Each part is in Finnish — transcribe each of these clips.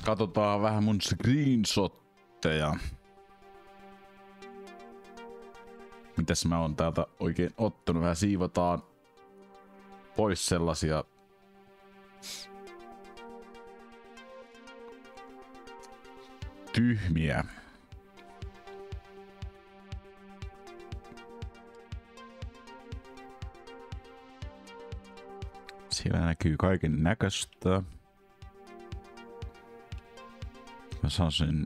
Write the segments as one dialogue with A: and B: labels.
A: Katsotaan vähän mun screenshotteja. Mitäs mä oon täältä oikein ottanut? Vähän siivotaan pois sellaisia tyhmiä. Siellä näkyy kaiken näköistä. Mä saan sen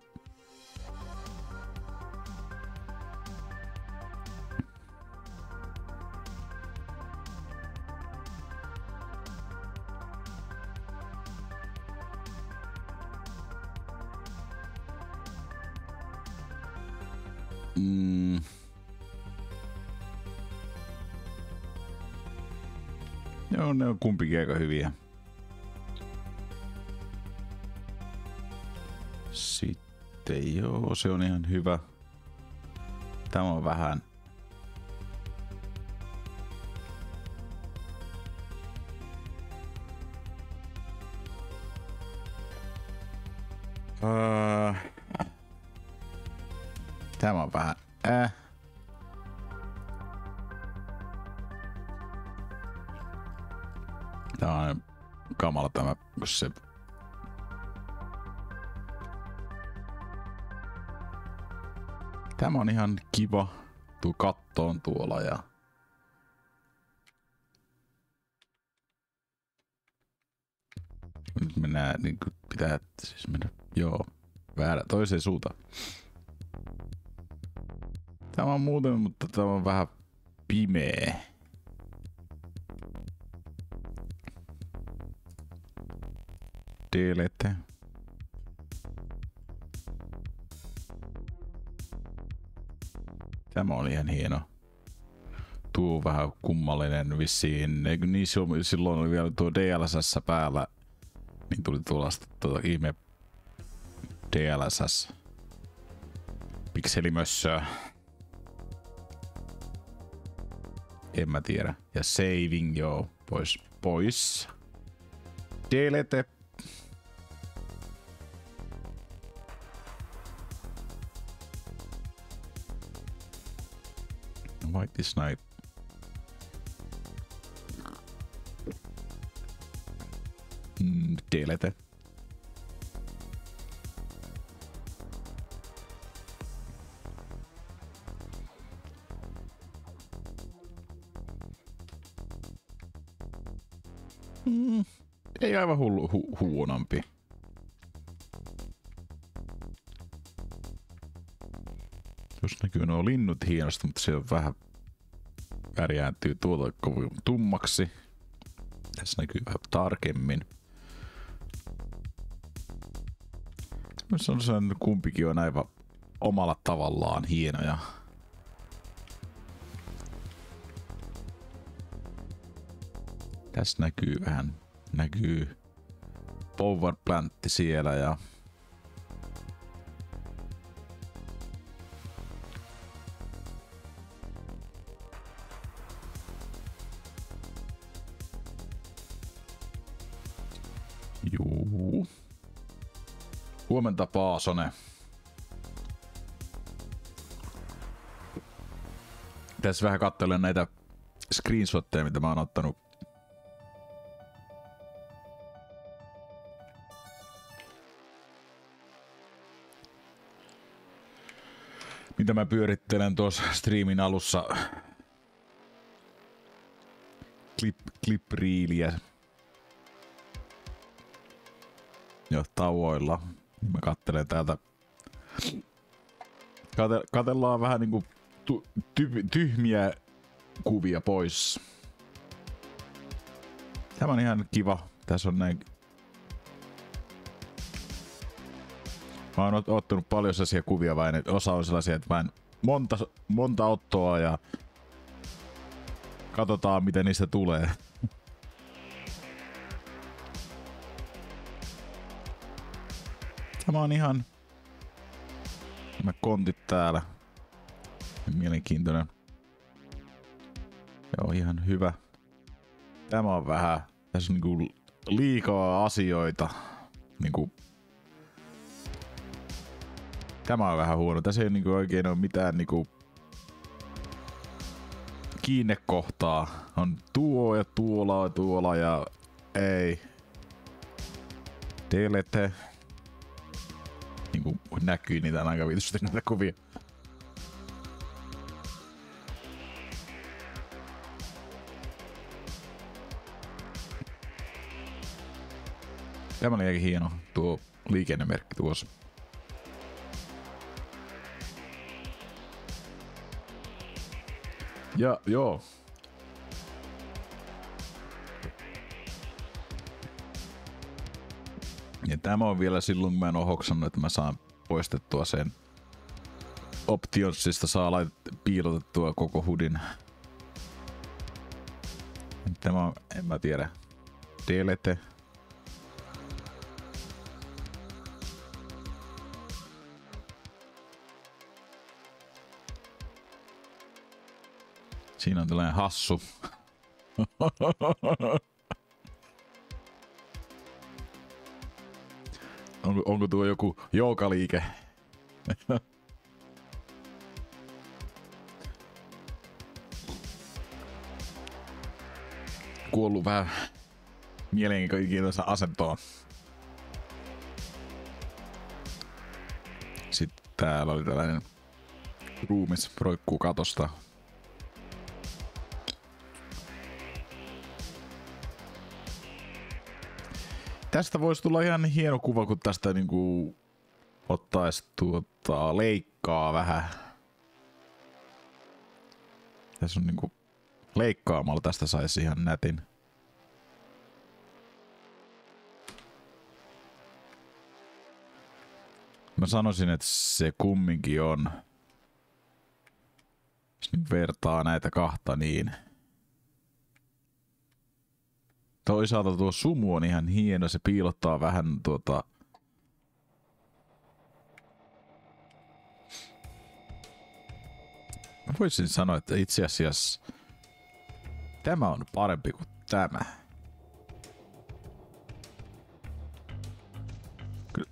A: Joo, ne on kumpikin aika hyviä. Sitten joo, se on ihan hyvä. Tämä on vähän tämä on vähän Tämä on kamala tämä, kun se tämä on ihan kiva. Tuu kattoon tuolla ja nyt mennään niin kuin pitää siis mennä joo väärä toiseen suuntaan. Tämä on muuten, mutta tämä on vähän pimeä. Delete. Tämä oli ihan hieno. Tuo vähän kummallinen vissiin. Eikö niin silloin oli vielä tuo DLSS päällä. Niin tuli tuollaista ihme DLSS pikselimössöä. En mä tiedä. Ja saving joo. Pois. Delete. White Snipe. Delete. Ei aivan huonompi. Tuossa näkyy nuo linnut hienosti, mutta se on vähän värjääntyy tuolta kovin tummaksi. Tässä näkyy vähän tarkemmin. Se on sellainen, kumpikin on aivan omalla tavallaan hienoja. Tässä näkyy power plantti siellä ja juu. Huomenta Paasonen. Tässä vähän katselen näitä screenshotteja, mitä mä oon ottanut. Mitä mä pyörittelen tuossa streamin alussa. Clip-reeliä. Jo tauoilla. Mä katselen täältä. Katellaan vähän niinku tyhmiä kuvia pois. Tämä on ihan kiva. Tässä on näin. Mä oon ottanut paljon sellaisia kuvia vain, että osa on sellaisia, että vain monta ottoa ja katsotaan miten niistä tulee. Tämä on ihan nämä kontit täällä. Mielenkiintoinen. Joo, ihan hyvä. Tämä on vähän, tässä on niinku liikaa asioita. Niinku Tämä on vähän huono. Tässä ei niinku oikein ole mitään niinku kiinnekohtaa. On tuo ja tuola ja ei. Delete. Niinku näkyy niitä aika vitusti näitä kuvia. Tämä oli aika hieno tuo liikennemerkki tuossa. Ja joo. Ja tämä on vielä silloin, kun mä en oo hoksannut, että mä saan poistettua sen Optionsista, saa piilotettua koko hudin. Tämä on, en mä tiedä. Delete. Siinä on tällainen hassu. Onko tuo joku joukaliike? Kuollut vähän mielenkiintoisessa asentoon. Sitten täällä oli tällainen ruumis roikkuu katosta. Tästä voisi tulla ihan hieno kuva, kun tästä niinku ottaisi leikkaa vähän. Tässä on niinku leikkaamalla tästä saisi ihan nätin. Mä sanoisin, että se kumminkin on. Jos nyt vertaa näitä kahta niin. Toisaalta tuo sumu on ihan hieno, se piilottaa vähän Mä voisin sanoa, että itse asiassa tämä on parempi kuin tämä.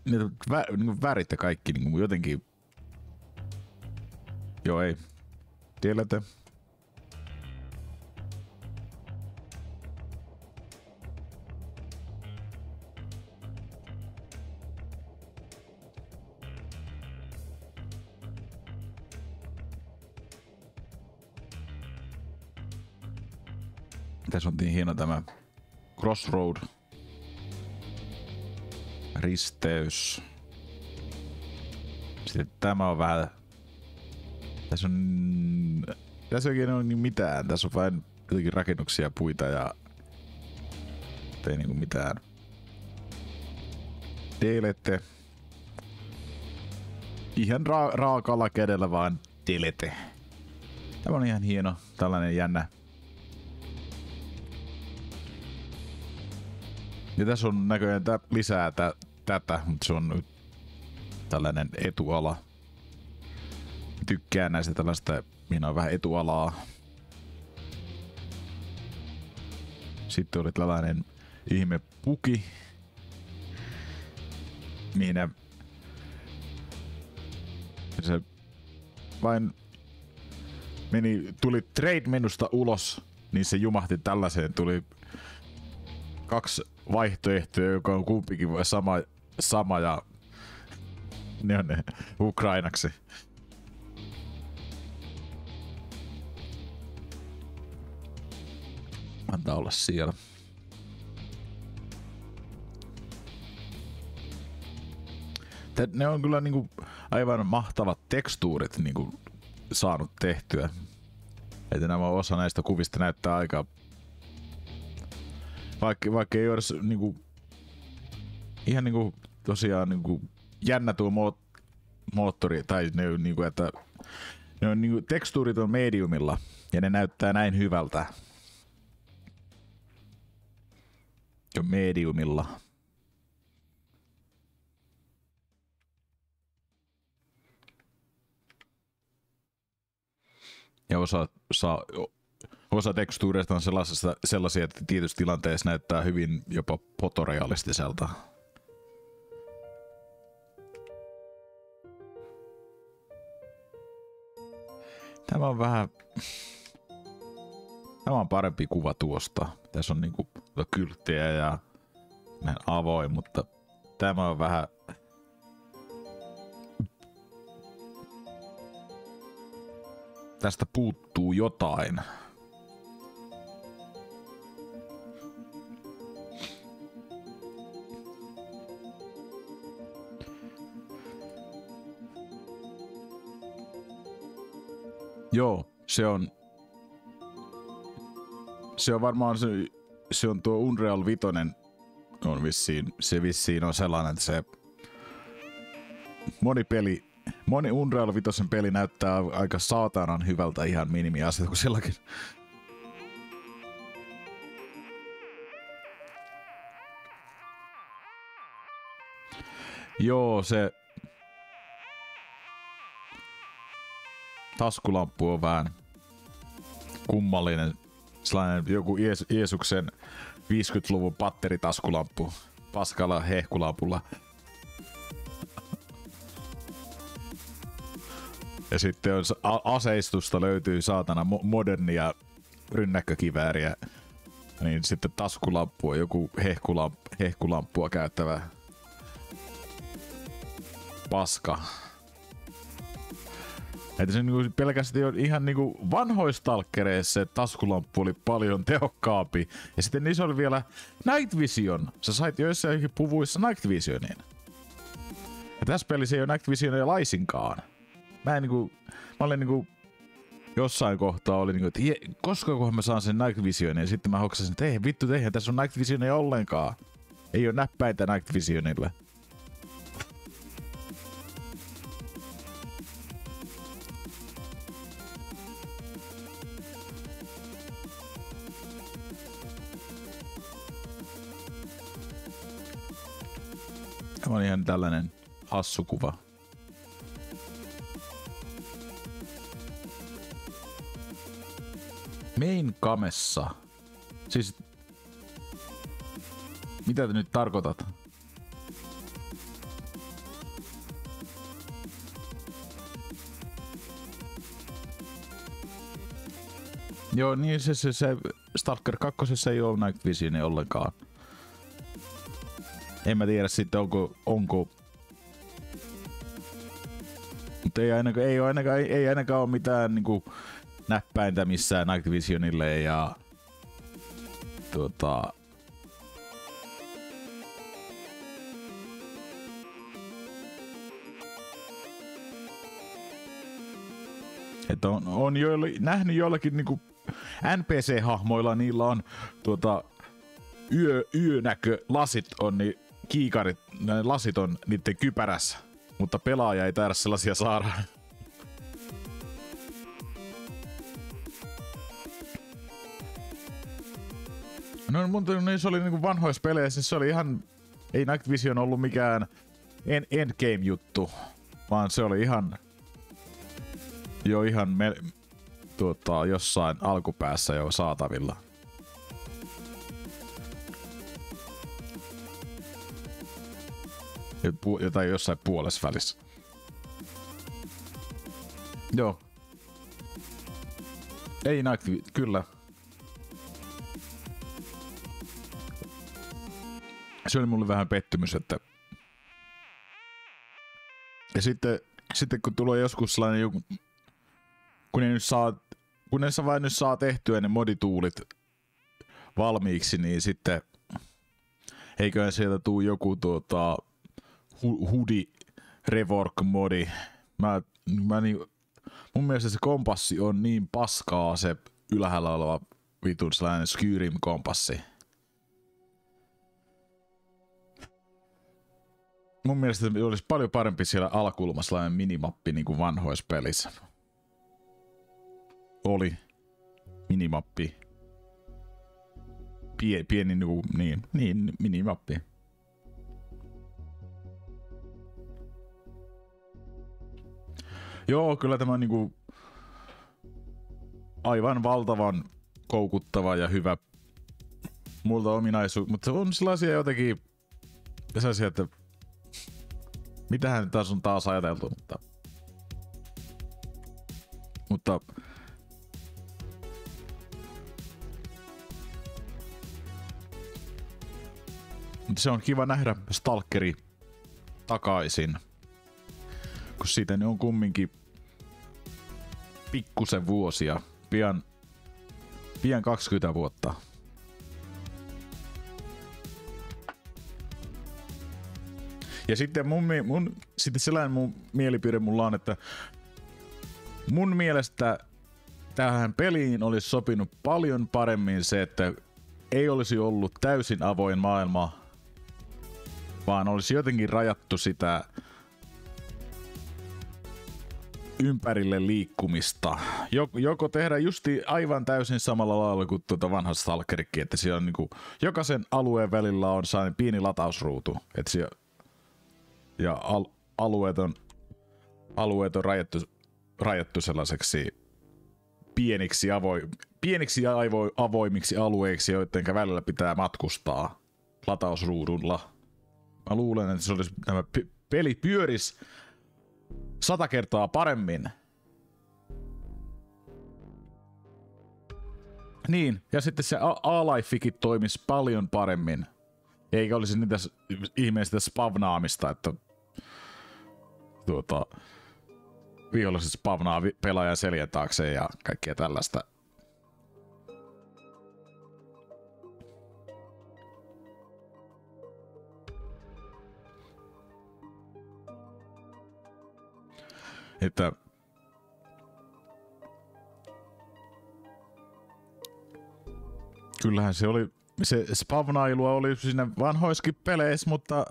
A: Niitä värit ja kaikki niin jotenkin. Joo ei. Delete. Tässä on niin hieno tämä Crossroad. Risteys. Sitten tämä on vähän. Tässä ei ole niin mitään. Tässä on vain jotenkin rakennuksia, puita ja ei niinku mitään. Delete. Ihan raakalla kädellä vaan delete. Tämä on ihan hieno. Tällainen jännä. Ja tässä on näköjään lisää tätä, mutta se on nyt tällainen etuala. Tykkään näistä tällaista, minä on vähän etualaa. Sitten oli tällainen ihme puki. Minä se vain tuli trade-menusta ulos, niin se jumahti tällaiseen, tuli 2 vaihtoehtoja, joka on kumpikin sama ja ne on ne ukrainaksi. Antaa olla siellä. Ne on kyllä niinku aivan mahtavat tekstuurit niinku saanut tehtyä. Että nämä osa näistä kuvista näyttää aika. Vaikka ei ole niinku ihan niinku tosiaan niinku jännä tuo moottori tai ne on niinku, että ne on niinku tekstuurit on mediumilla ja ne näyttää näin hyvältä. Jo mediumilla. Ja osa tekstuureista on sellaisia, että tietyissä tilanteissa näyttää hyvin jopa fotorealistiselta. Tämä on vähän... Tämä on parempi kuva tuosta. Tässä on niinku kylttejä ja avoin, mutta tämä on vähän... Tästä puuttuu jotain. Joo, se on varmaan se on tuo Unreal 5 on vissiin on sellainen, että se moni Unreal 5 peli näyttää aika saatanan hyvältä ihan minimiasetuksillakin. Joo, se taskulamppu on vähän kummallinen. Sellainen joku Jeesuksen 50-luvun patteritaskulampu paskalla hehkulampulla. Ja sitten on aseistusta löytyy saatana modernia rynnäkkökivääriä. Niin sitten taskulamppu on joku hehkulamppua käyttävä paska. Että se niinku pelkästään ihan niinku vanhoistalkkereissa se taskulamppu oli paljon tehokkaampi. Ja sitten niissä oli vielä Night Vision. Sä sait joissain puvuissa Night Visionin. Ja tässä pelissä ei ole Night Visionia laisinkaan. Mä olin niinku jossain kohtaa oli niinku, että koska mä saan sen Night Visionin, ja sitten mä hoksasin, että ei vittu, eihän tässä on Night Visionia ollenkaan. Ei oo näppäintä Night Visionille. Tämä on ihan tällainen hassu kuva. Main kamessa. Siis... Mitä te nyt tarkoitat? Joo, niin se Stalker 2 ei ole Night Visionia ollenkaan. En mä tiedä sitten onko... Mutta ei ainakaan ole mitään niinku näppäintä missään Night Visionille ja että on nähnyt joillakin niinku NPC-hahmoilla, niillä on yönäkölasit on niin kiikarit, ne lasit on niiden kypärässä, mutta pelaaja ei taida sellaisia saada. No mun se oli niinku vanhoissa peleissä, se oli ihan, ei Night Vision ollut mikään endgame juttu, vaan se oli ihan jossain alkupäässä jo saatavilla. Jotain jossain puolessa välissä. Joo. Ei Night, kyllä. Se oli mulle vähän pettymys, että... Ja sitten kun tulee joskus sellainen joku... Kun ne vain nyt saa tehtyä ne modituulit valmiiksi, niin sitten... Eiköhän sieltä tuu joku Hoodie Rework modi. Mun mielestä se kompassi on niin paskaa, se ylhäällä oleva vitun sellainen Skyrim kompassi. Mun mielestä olisi paljon parempi siellä alakulmassa sellainen minimappi niin kuin vanhoissa pelissä. Oli minimappi. Pieni niin minimappi. Joo, kyllä tämä on niinku aivan valtavan koukuttava ja hyvä multa ominaisuus, mutta on sellaisia jotenkin sellaisia, että mitähän taas on taas ajateltu, mutta Mutta se on kiva nähdä Stalkeri takaisin. Kun siitä on kumminkin pikkusen vuosia. Pian 20 vuotta. Ja sitten sitten sellainen mun mielipide mulla on, että mun mielestä tähän peliin olisi sopinut paljon paremmin se, että ei olisi ollut täysin avoin maailma, vaan olisi jotenkin rajattu sitä ympärille liikkumista. Joko tehdä justi aivan täysin samalla lailla kuin vanha Stalkerikin, että siellä on niinku, jokaisen alueen välillä on sellainen pieni latausruutu, että siellä, ja alueet on rajattu sellaiseksi pieniksi ja avoimiksi alueiksi, joiden välillä pitää matkustaa latausruudulla. Mä luulen, että tämä peli pyörisi 100 kertaa paremmin. Niin, ja sitten se A-Lifekin toimisi paljon paremmin. Eikä olisi niitä ihmeistä spavnaamista, että viholliset spavnaa pelaajan selän taakse ja kaikkea tällaista. Että kyllähän se spavnailua oli siinä vanhoissakin peleissä, mutta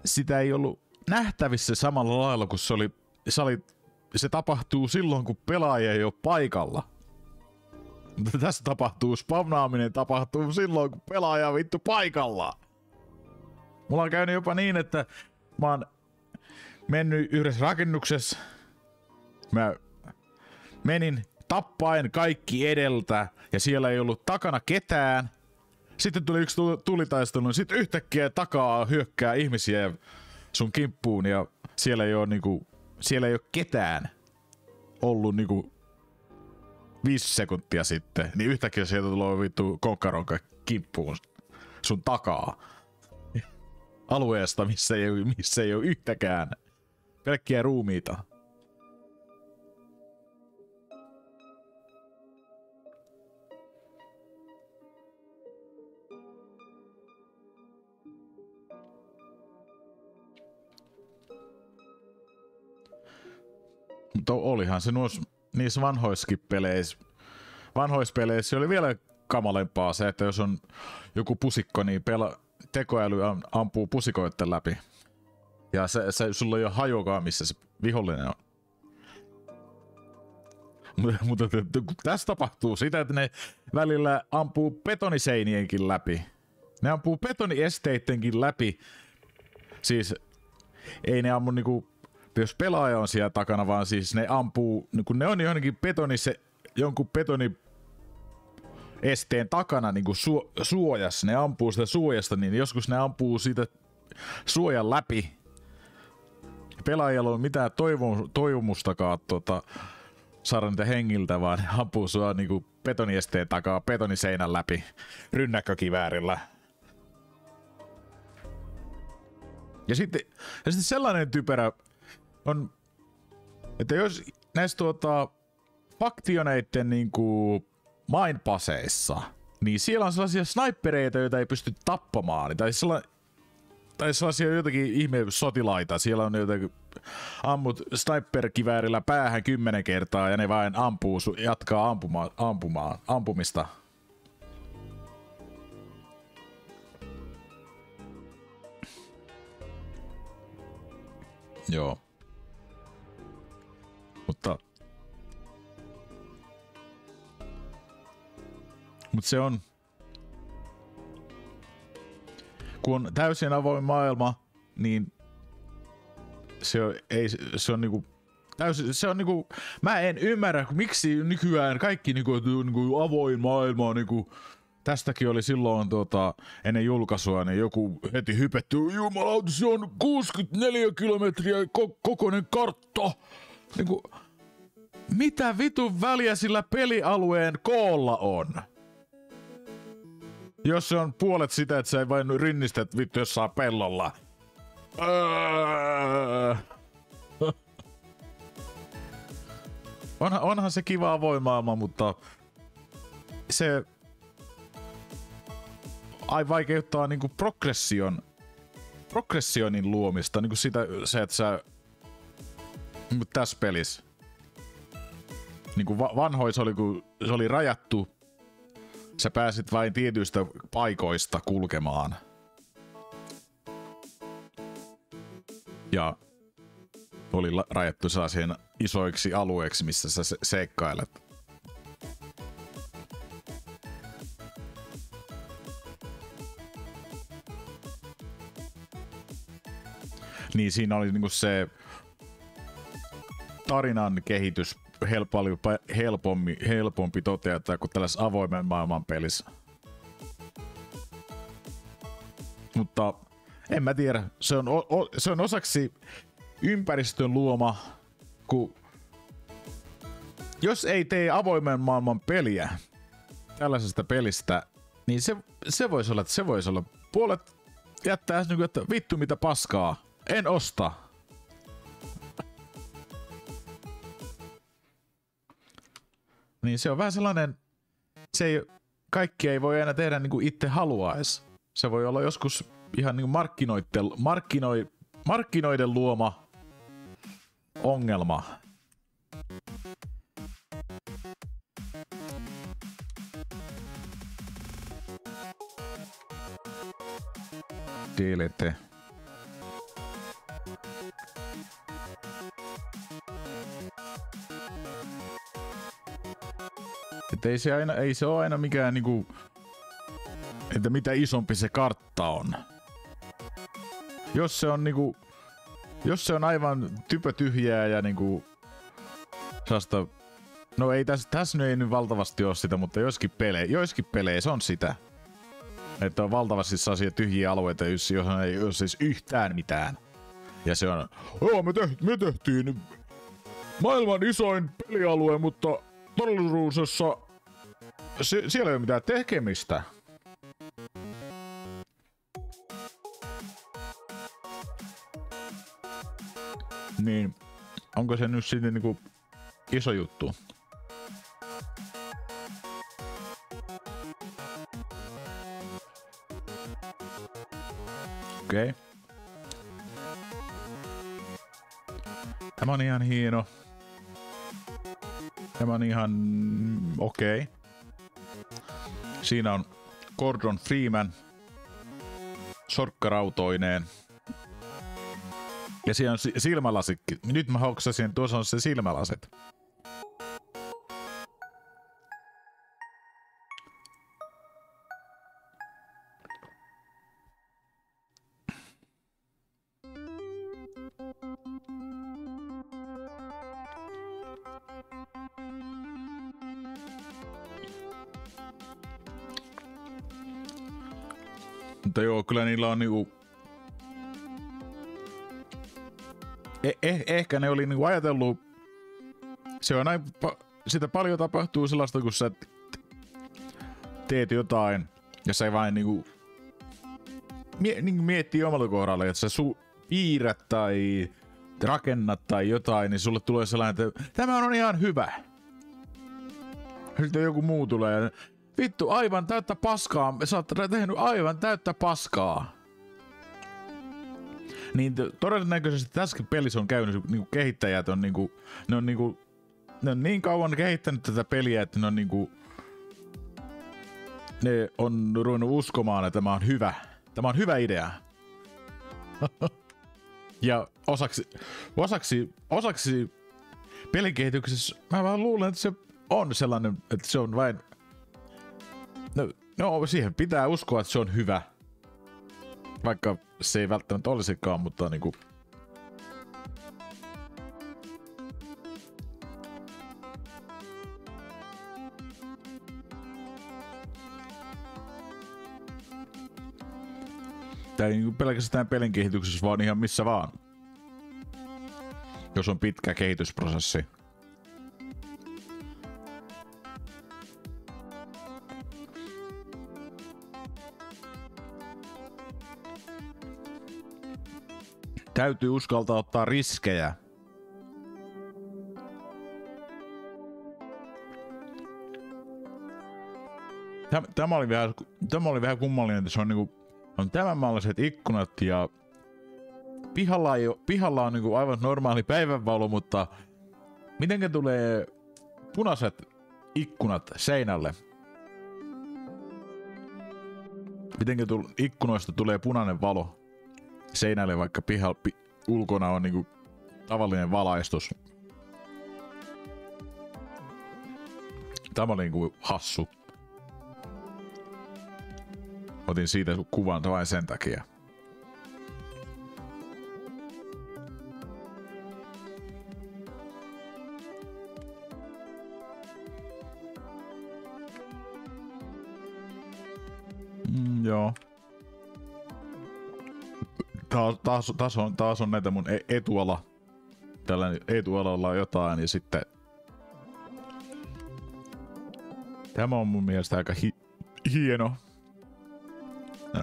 A: sitä ei ollut nähtävissä samalla lailla, kun se tapahtuu silloin, kun pelaaja ei ole paikalla. Mutta tässä spavnaaminen tapahtuu silloin, kun pelaaja on vittu paikalla. Mulla on käynyt jopa niin, että mä oon mennyt yhdessä rakennuksessa. Mä menin tappaen kaikki edeltä ja siellä ei ollut takana ketään. Sitten tuli yksi tulitaistelu, sitten yhtäkkiä takaa hyökkää ihmisiä sun kimppuun ja siellä ei ole ketään ollut 5 sekuntia sitten. Niin yhtäkkiä sieltä tulee vittu konkkaronka kimppuun sun takaa. Alueesta, missä ei ole yhtäkään. Pelkkiä ruumiita. Mutta olihan se niissä vanhoissa peleissä oli vielä kamalempaa se, että jos on joku pusikko, niin tekoäly ampuu pusikoitten läpi. Ja sulla ei ole hajuakaan, missä se vihollinen on. Mutta tässä tapahtuu sitä, että ne välillä ampuu betoniseinienkin läpi. Ne ampuu betoniesteittenkin läpi. Siis ei ne ammu jos pelaaja on siellä takana, vaan siis ne ampuu, kun ne on johonkin jonkun betoniesteen takana suojassa, ne ampuu sitä suojasta, niin joskus ne ampuu siitä suojan läpi. Pelaajalla on mitään toivomustakaan saada niitä hengiltä, vaan ne ampuu sua betoniesteen takaa betoniseinän läpi rynnäkkökiväärillä. Ja sitten sellainen typerä on, että jos näissä faktioneiden mindpaseissa, niin siellä on sellaisia snipereita, joita ei pysty tappamaan. Tai sellaisia jotakin ihme sotilaita. Siellä on jotakin ammut sniperkiväärillä päähän 10 kertaa ja ne vain jatkaa ampumista. Joo. Mutta se on, kun on täysin avoin maailma, niin se on mä en ymmärrä, miksi nykyään kaikki avoin maailma on tästäkin oli silloin ennen julkaisua, niin joku heti hypetty, jumalauta, se on 64 kilometriä kokoinen kartta. Mitä vitun väliä sillä pelialueen koolla on? Jos se on puolet sitä, että sä ei vain rinnistät vittu jossain pellolla. Onhan se kiva avoin maailma, mutta se vaikeuttaa niinku progressionin luomista, niinku se, että sä niinku tässä pelissä niinku vanhoissa oli, kun se oli rajattu, sä pääsit vain tietyistä paikoista kulkemaan. Ja oli rajattu sellaisiin isoiksi alueiksi, missä sä seikkailet. Niin siinä oli niinku se tarinan kehitys helpompi toteuttaa kuin tällaisessa avoimen maailman pelissä. Mutta en mä tiedä, se on osaksi ympäristön luoma, kun jos ei tee avoimen maailman peliä tällaisesta pelistä, niin se voisi olla puolet jättää niinku, että vittu mitä paskaa, en osta. Niin se on vähän sellainen, kaikki ei voi aina tehdä niin kuin itse haluaisi. Se voi olla joskus ihan niin kuin markkinoiden luoma ongelma. Delete. Että ei se ole aina mikään niinku, että mitä isompi se kartta on. Jos se on aivan typötyhjää ja niinku sellaista, no ei tässä ei nyt valtavasti ole sitä, mutta joissakin peleissä on sitä. Että on valtavasti sellaisia tyhjiä alueita, joissa ei ole siis yhtään mitään. Ja se on, me tehtiin maailman isoin pelialue, mutta todellisuudessa siellä ei ole mitään tekemistä. Niin, onko se nyt sitten niinku iso juttu? Okei. Tämä on ihan hieno. Tämä on ihan okei. Siinä on Gordon Freeman sorkkarautoineen. Ja siellä on silmälasikki. Nyt mä hoksasin, tuossa on se silmälaset. Mutta joo, kyllä niillä on niinku... Ehkä ne oli niinku ajatellut... Se on näin... Sitä paljon tapahtuu sellaista, kun sä teet jotain, ja sä vain niinku... miettii omalla kohdalla, että sä piirrät tai rakennat tai jotain, niin sulle tulee sellainen, että tämä on ihan hyvä. Sitten joku muu tulee ja vittu, aivan täyttä paskaa. Sä oot tehnyt aivan täyttä paskaa. Niin todennäköisesti tässäkin pelissä on käynyt, niinku kehittäjät on niinku, ne on niin kauan kehittänyt tätä peliä, että ne on ruvennut uskomaan, että tämä on hyvä. Tämä on hyvä idea. Ja osaksi pelikehityksessä mä vaan luulen, että se on sellainen, että se on vain... No, siihen pitää uskoa, että se on hyvä. Vaikka se ei välttämättä olisikaan, mutta niinku... Tää ei niinku pelkästään pelin kehityksessä, vaan ihan missä vaan. Jos on pitkä kehitysprosessi. Täytyy uskaltaa ottaa riskejä. Tämä oli vähän kummallinen, että se on niinku on tämänmalliset ikkunat ja pihalla on niinku aivan normaali päivänvalo, mutta mitenkä tulee punaiset ikkunat seinälle? Mitenkä ikkunoista tulee punainen valo seinälle, vaikka ulkona on niinku tavallinen valaistus? Tämä oli niinku hassu. Otin siitä kuvan vain sen takia. Joo. Taas on näitä mun etuala. Tällainen etualalla on jotain, ja sitten tämä on mun mielestä aika hieno.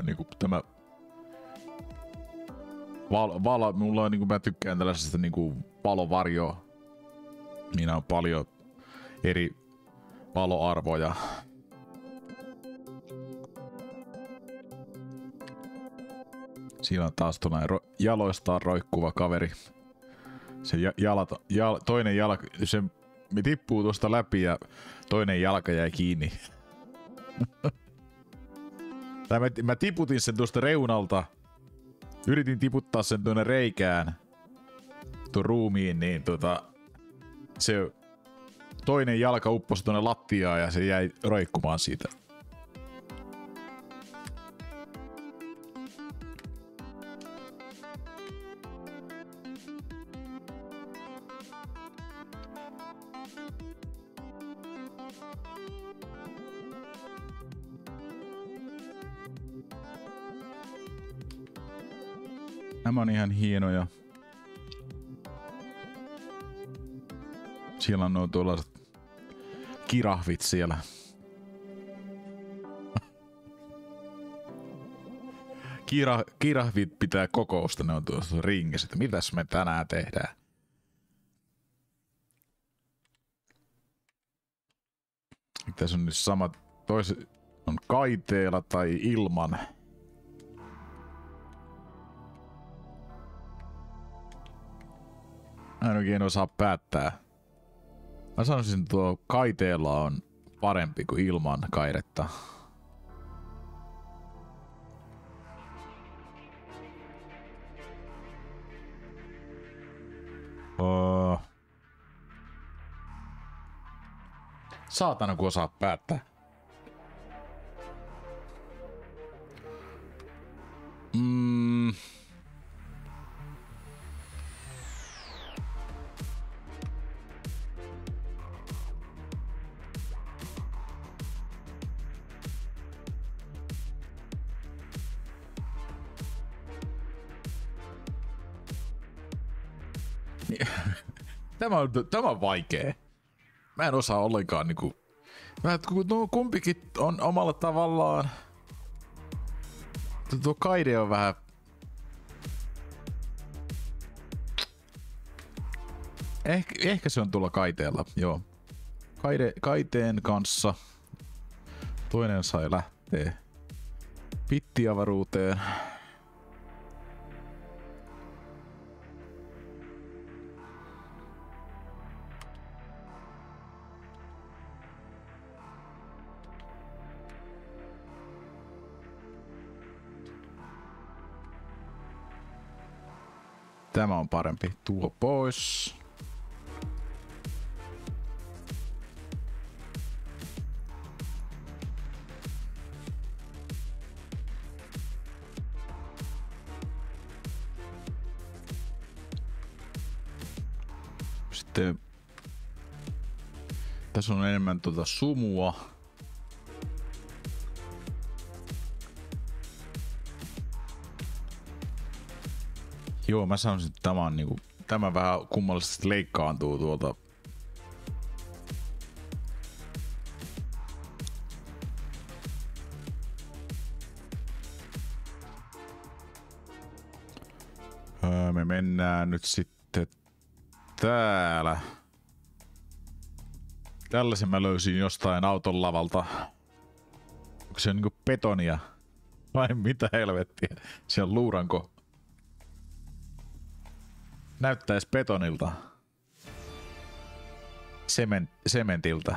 A: Niinku tämä mulla on niinku, mä tykkään tällaisesta niinku valovarjoa. Siinä on paljon eri valoarvoja. Siinä on taas jaloistaan roikkuva kaveri. Se toinen jalka, se tippuu tuosta läpi ja toinen jalka jäi kiinni. Mä tiputin sen tuosta reunalta. Yritin tiputtaa sen tuonne reikään. Tuon ruumiin, niin se toinen jalka upposi tuonne lattiaan ja se jäi roikkumaan siitä. Nämä on ihan hienoja. Siellä on nuo tuollaiset kirahvit siellä. Kirahvit pitää kokousta, ne on tuossa ringissä, että mitäs me tänään tehdään. Tässä on nyt samat, toiset on kaiteella tai ilman. Mä en oikein osaa päättää. Mä sanoisin, että tuo kaiteella on parempi kuin ilman kairetta. Saatana, kun osaa päättää. Tämä on vaikee. Mä en osaa ollenkaan niinku... kumpikin on omalla tavallaan... Tuo kaide on vähän... Ehkä se on tuolla kaiteella, joo. Kaiteen kanssa. Toinen sai lähteä pittiavaruuteen. Tämä on parempi. Tuo pois. Sitten tässä on enemmän sumua. Joo, mä sanoisin, että tämä on niinku, tämä vähän kummallisesti leikkaantuu tuolta. Me mennään nyt sitten täällä. Tällaisen mä löysin jostain auton lavalta. Onko se niinku betonia? Vai mitä helvettiä? Se on luuranko. Näyttäis betonilta. Sementiltä.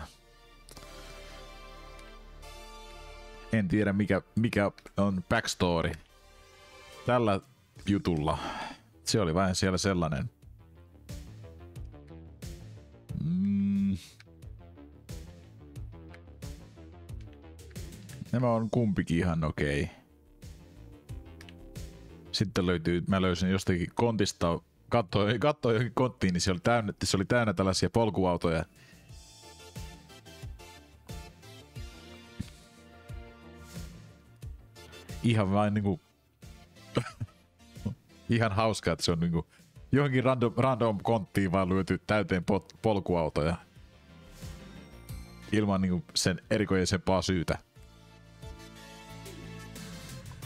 A: En tiedä mikä on backstory tällä jutulla. Se oli vain siellä sellainen. Nämä on kumpikin ihan okei. Sitten mä löysin jostakin kontista, katsoin johonkin konttiin, niin se oli täynnä tällaisia polkuautoja. Ihan vain niinku ihan hauskaa, että se on niinku johonkin random konttiin vaan lyöty täyteen polkuautoja. Ilman niinku sen erikoisempaa syytä.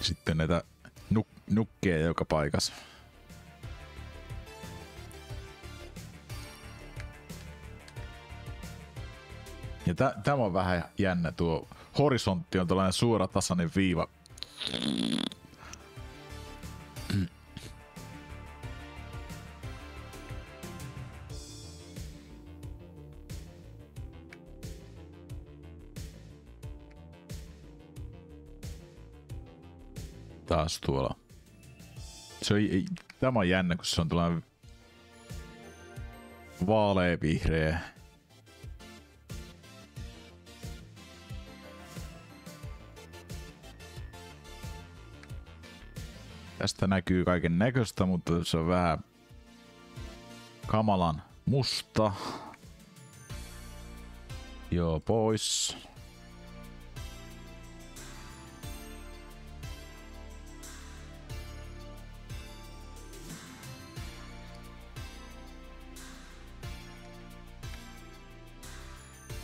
A: Sitten näitä nukkeja joka paikassa. Ja tämä on vähän jännä, tuo horisontti on tällainen suora tasainen viiva. Taas tuolla. Tämä on jännä, kun se on tällainen vaaleavihreä. Tästä näkyy kaiken näköistä, mutta se on vähän kamalan musta. Joo, pois.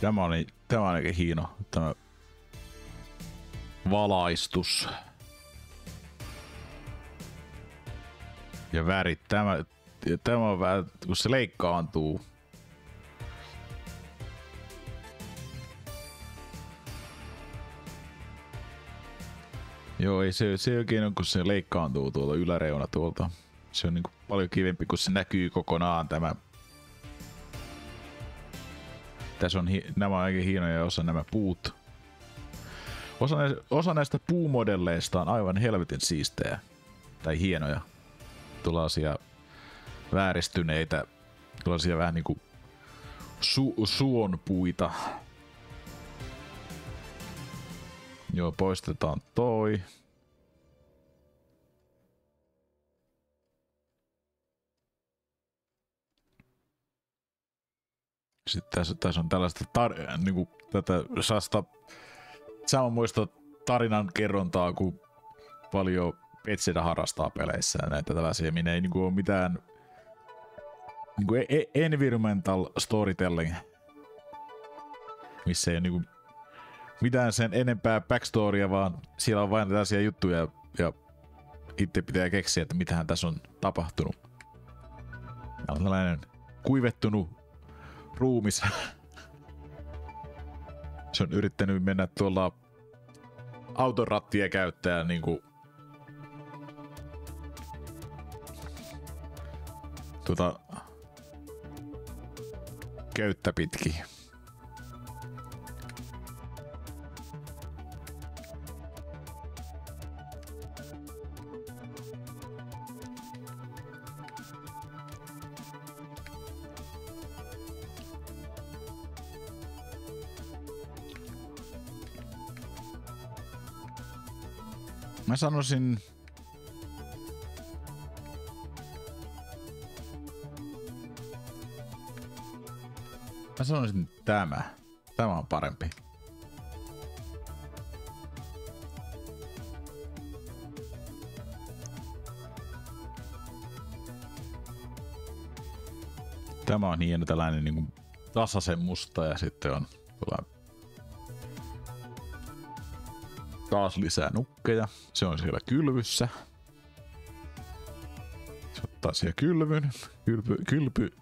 A: Tämä on aika hieno, tämä valaistus. Ja värit, tämä on vähän, kun se leikkaantuu. Joo, ei se oikein on, kun se leikkaantuu tuolta yläreuna tuolta. Se on niinku paljon kivempi, kun se näkyy kokonaan tämä. Tässä on nämä on aika hienoja, osa nämä puut. Osa näistä puumodelleista on aivan helvetin siistejä. Tai hienoja. Tuollaisia vääristyneitä. Tuollaisia vähän niinku suonpuita. Joo, poistetaan toi. Sitten tässä on tällaista niinku tätä saasta samanmoista tarinan kerrontaa kuin paljon Bethesda harrastaa peleissä näitä tällaisia, minne ei niinku ole mitään niinku environmental storytelling, missä ei ole niinku mitään sen enempää backstorya, vaan siellä on vain tällaisia juttuja ja itse pitää keksiä, että mitähän tässä on tapahtunut. Ja on tällainen kuivettunut ruumis. Se on yrittänyt mennä tuolla autorattia käyttää niinku köyttä pitkin. Mä sanoisin tämä. Tämä on parempi. Tämä on hieno tällainen niinku tasaisen musta ja sitten on taas lisää nukkeja. Se on siellä kylvyssä. Se on ottaa siihen kylvyn. Kylpy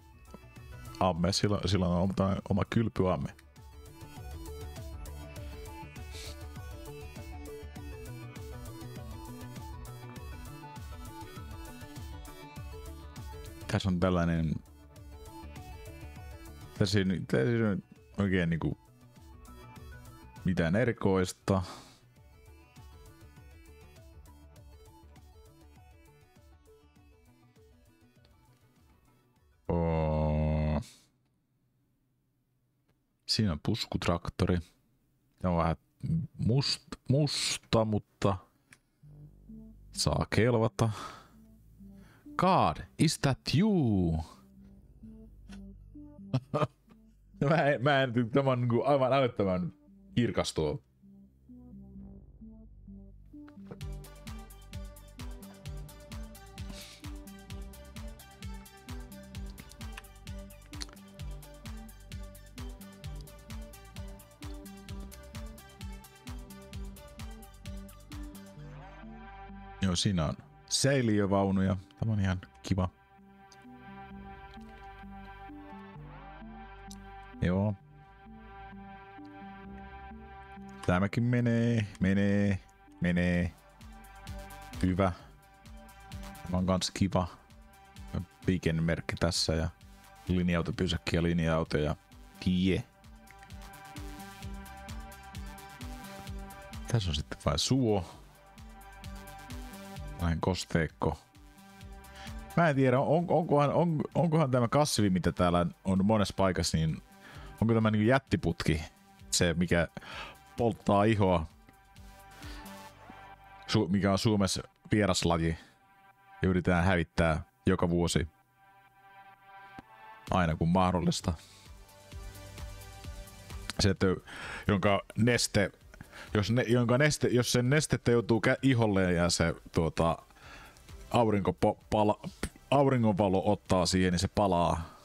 A: amme, sillä on oma kylpyamme. Tässä on tällainen... Tässä on oikein niinku... mitään erikoista. Siinä on puskutraktori. Se on vähän musta, mutta saa kelvata. God, is that you? Tämä on niinku aivan älyttömän kirkas tuo. Joo, siinä on säiliövaunuja. Tämä on ihan kiva. Joo. Tämäkin menee. Hyvä. Tämä on kans kiva. Liikennemerkki tässä ja linja-autopysäkki ja linja-auto ja tie. Tässä on sitten vain suo. Vähän kosteikko. Mä en tiedä, onkohan tämä kasvi, mitä täällä on monessa paikassa, niin onko tämä niin jättiputki, se mikä polttaa ihoa, mikä on Suomessa vieraslaji ja yritetään hävittää joka vuosi aina kun mahdollista. Se, että jos sen nestettä joutuu iholleen ja se auringonvalo ottaa siihen, niin se palaa.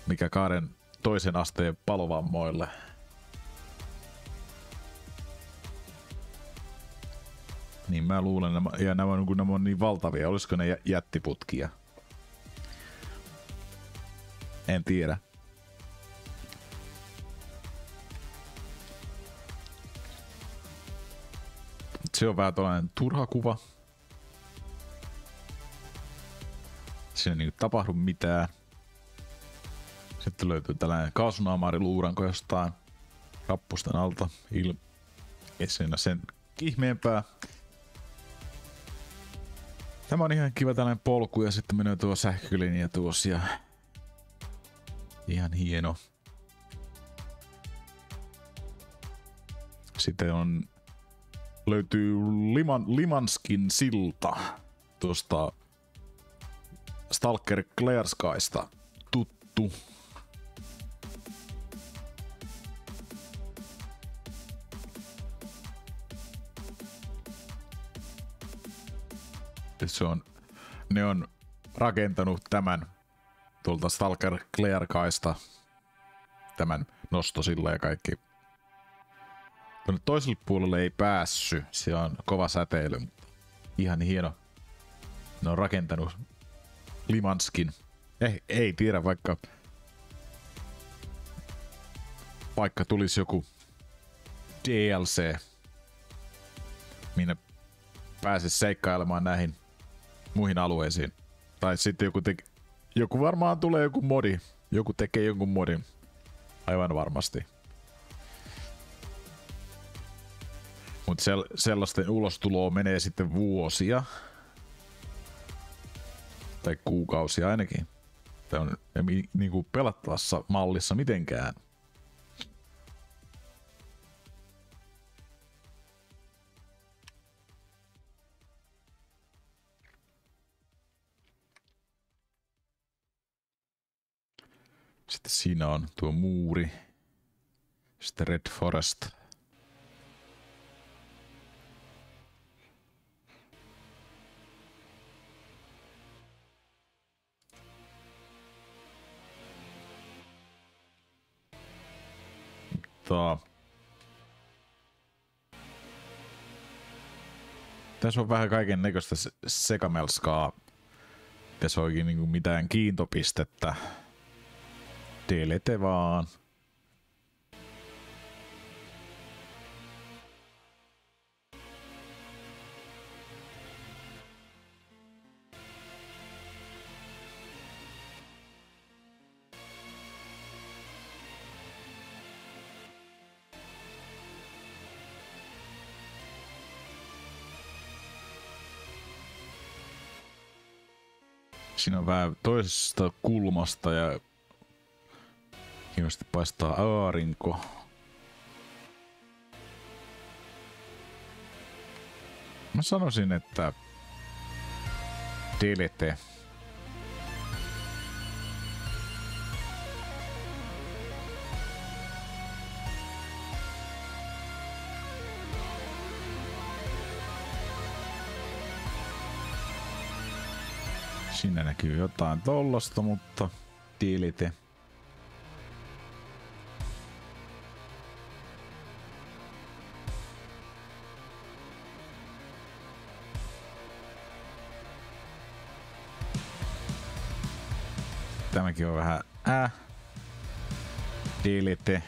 A: Mikä 2. asteen palovammoille. Niin mä luulen, ja nämä on niin valtavia, olisiko ne jättiputkia? En tiedä. Se on vähän tällainen turha kuva. Siinä ei tapahdu mitään. Sitten löytyy tällainen kaasunaamariluuranko jostain rappusten alta. Ei siinä sen ihmeempää. Tämä on ihan kiva tällainen polku ja sitten menee tuo sähkölinja tuossa ja ihan hieno. Sitten löytyy Limanskin silta tuosta Stalker Clear Skysta tuttu. Ne on rakentanut tämän tuolta Stalker Clear Skysta tämän nostosilla ja kaikki. Tuonne toiselle puolelle ei päässy, se on kova säteily. Ihan hieno. Ne on rakentanut Limanskin. Ei tiedä, vaikka tulisi joku DLC, minne pääsisi seikkailemaan näihin muihin alueisiin. Tai sitten joku varmaan tulee joku modi. Joku tekee jonkun modin. Aivan varmasti. Mutta sellaisten ulostuloa menee sitten vuosia. Tai kuukausia ainakin. Tämä on niinku pelattavassa mallissa mitenkään. Sitten siinä on tuo muuri. Sitten Red Forest. Tässä on vähän kaiken näköistä sekamelskaa. Tässä oikein niinku mitään kiintopistettä. Delete vaan. Siinä on vähän toisesta kulmasta ja hienosti paistaa aurinko. Mä sanoisin, että delete. Siinä näkyy jotain tollasta, mutta delete. Tämäkin on vähän delete.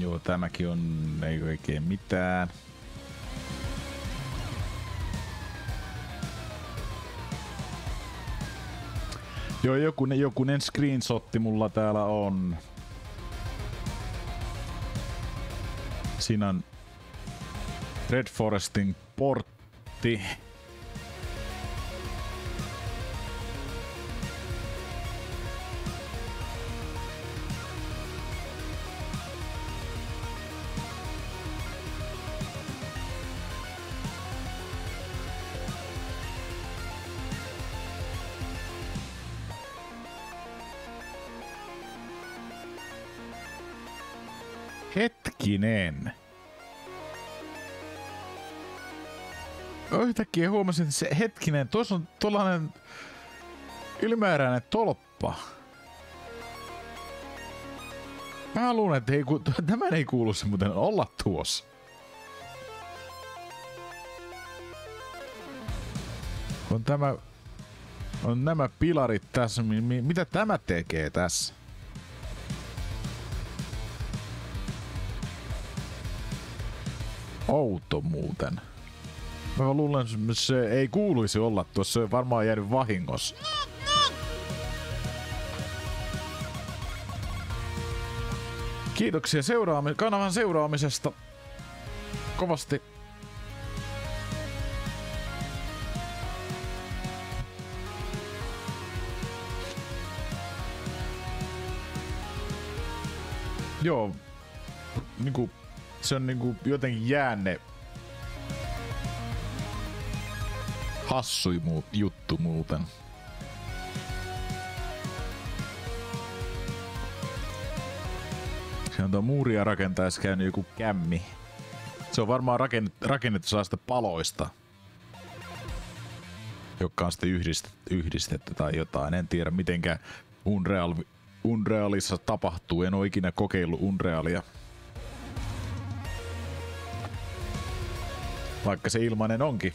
A: Joo, tämäkin on ei oikein mitään. Joo, jokunen screenshotti mulla täällä on. Siinä on Red Forestin portti. Hetkinen. Yhtäkkiä huomasin, että se hetkinen, tuossa on tuollainen ylimääräinen tolppa. Mä luulen, että tämän ei kuulu se muuten olla tuossa. On nämä pilarit tässä. Mitä tämä tekee tässä? Outo muuten. Mä luulen, että se ei kuuluisi olla tuossa. Se on varmaan jäänyt vahingossa. Kiitoksia kanavan seuraamisesta. Kovasti. Joo. Niinku, se on niinku jotenkin jäänne. Hassui juttu muuten. Se on tuo muuria rakentaessa käynyt joku kämmi. Se on varmaan rakennettu sellaista paloista, jotka on sitten yhdistetty tai jotain. En tiedä mitenkä Unrealissa tapahtuu. En ole ikinä kokeillut Unrealia. Vaikka se ilmainen onkin.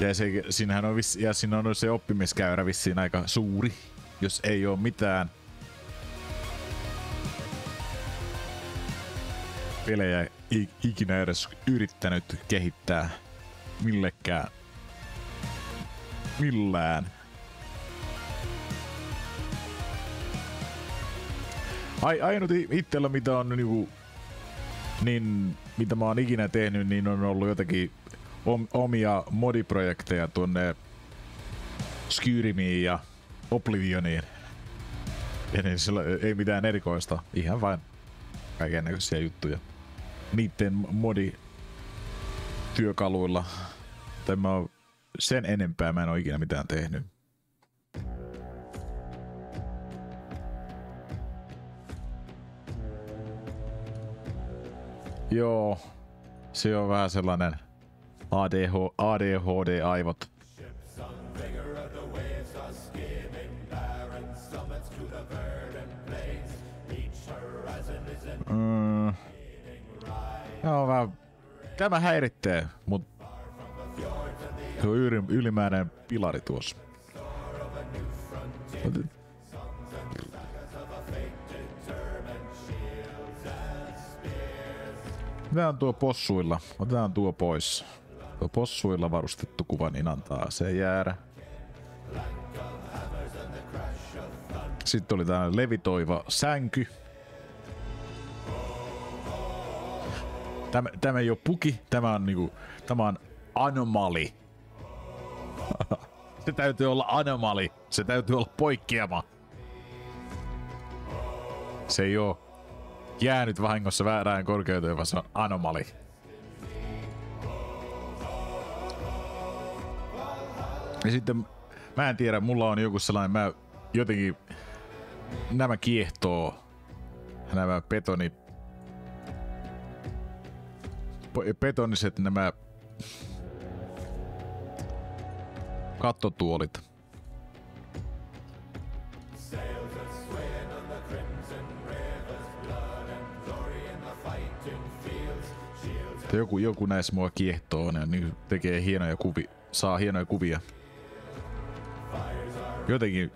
A: Ja siinähän on siinä on se oppimiskäyrä vissiin aika suuri, jos ei ole mitään pelejä ikinä edes yrittänyt kehittää millään. Ainut itsellä mitä on niinku, niin mitä mä oon ikinä tehnyt, niin on ollut jotakin omia modiprojekteja tuonne Skyrimiin ja Oblivioniin. Ja niin sillä ei mitään erikoista, ihan vain kaikennäköisiä juttuja. Niitten modityökaluilla. Tai mä oon sen enempää mä en oo ikinä mitään tehnyt. Joo, se on vähän sellainen ADHD-aivot. Tämä häiritsee, mut se on ylimääräinen pilari tuossa. Otetaan tuo possuilla. Otetaan tuo pois. Tuo possuilla varustettu kuva niin antaa se jäädä. Sitten oli tää levitoiva sänky. Tämä ei oo puki, tämä on anomali. Se täytyy olla anomali. Se täytyy olla poikkeama. Se ei oo jäänyt vahingossa väärään korkeuteen, vaan se on anomali. Ja sitten mä en tiedä, mulla on joku sellainen, mä jotenkin nämä kiehtoo. Nämä betoniset nämä kattotuolit. Joku näissä mua kiehtoo, ne niin tekee hienoja kuvia, saa hienoja kuvia. Jotenkin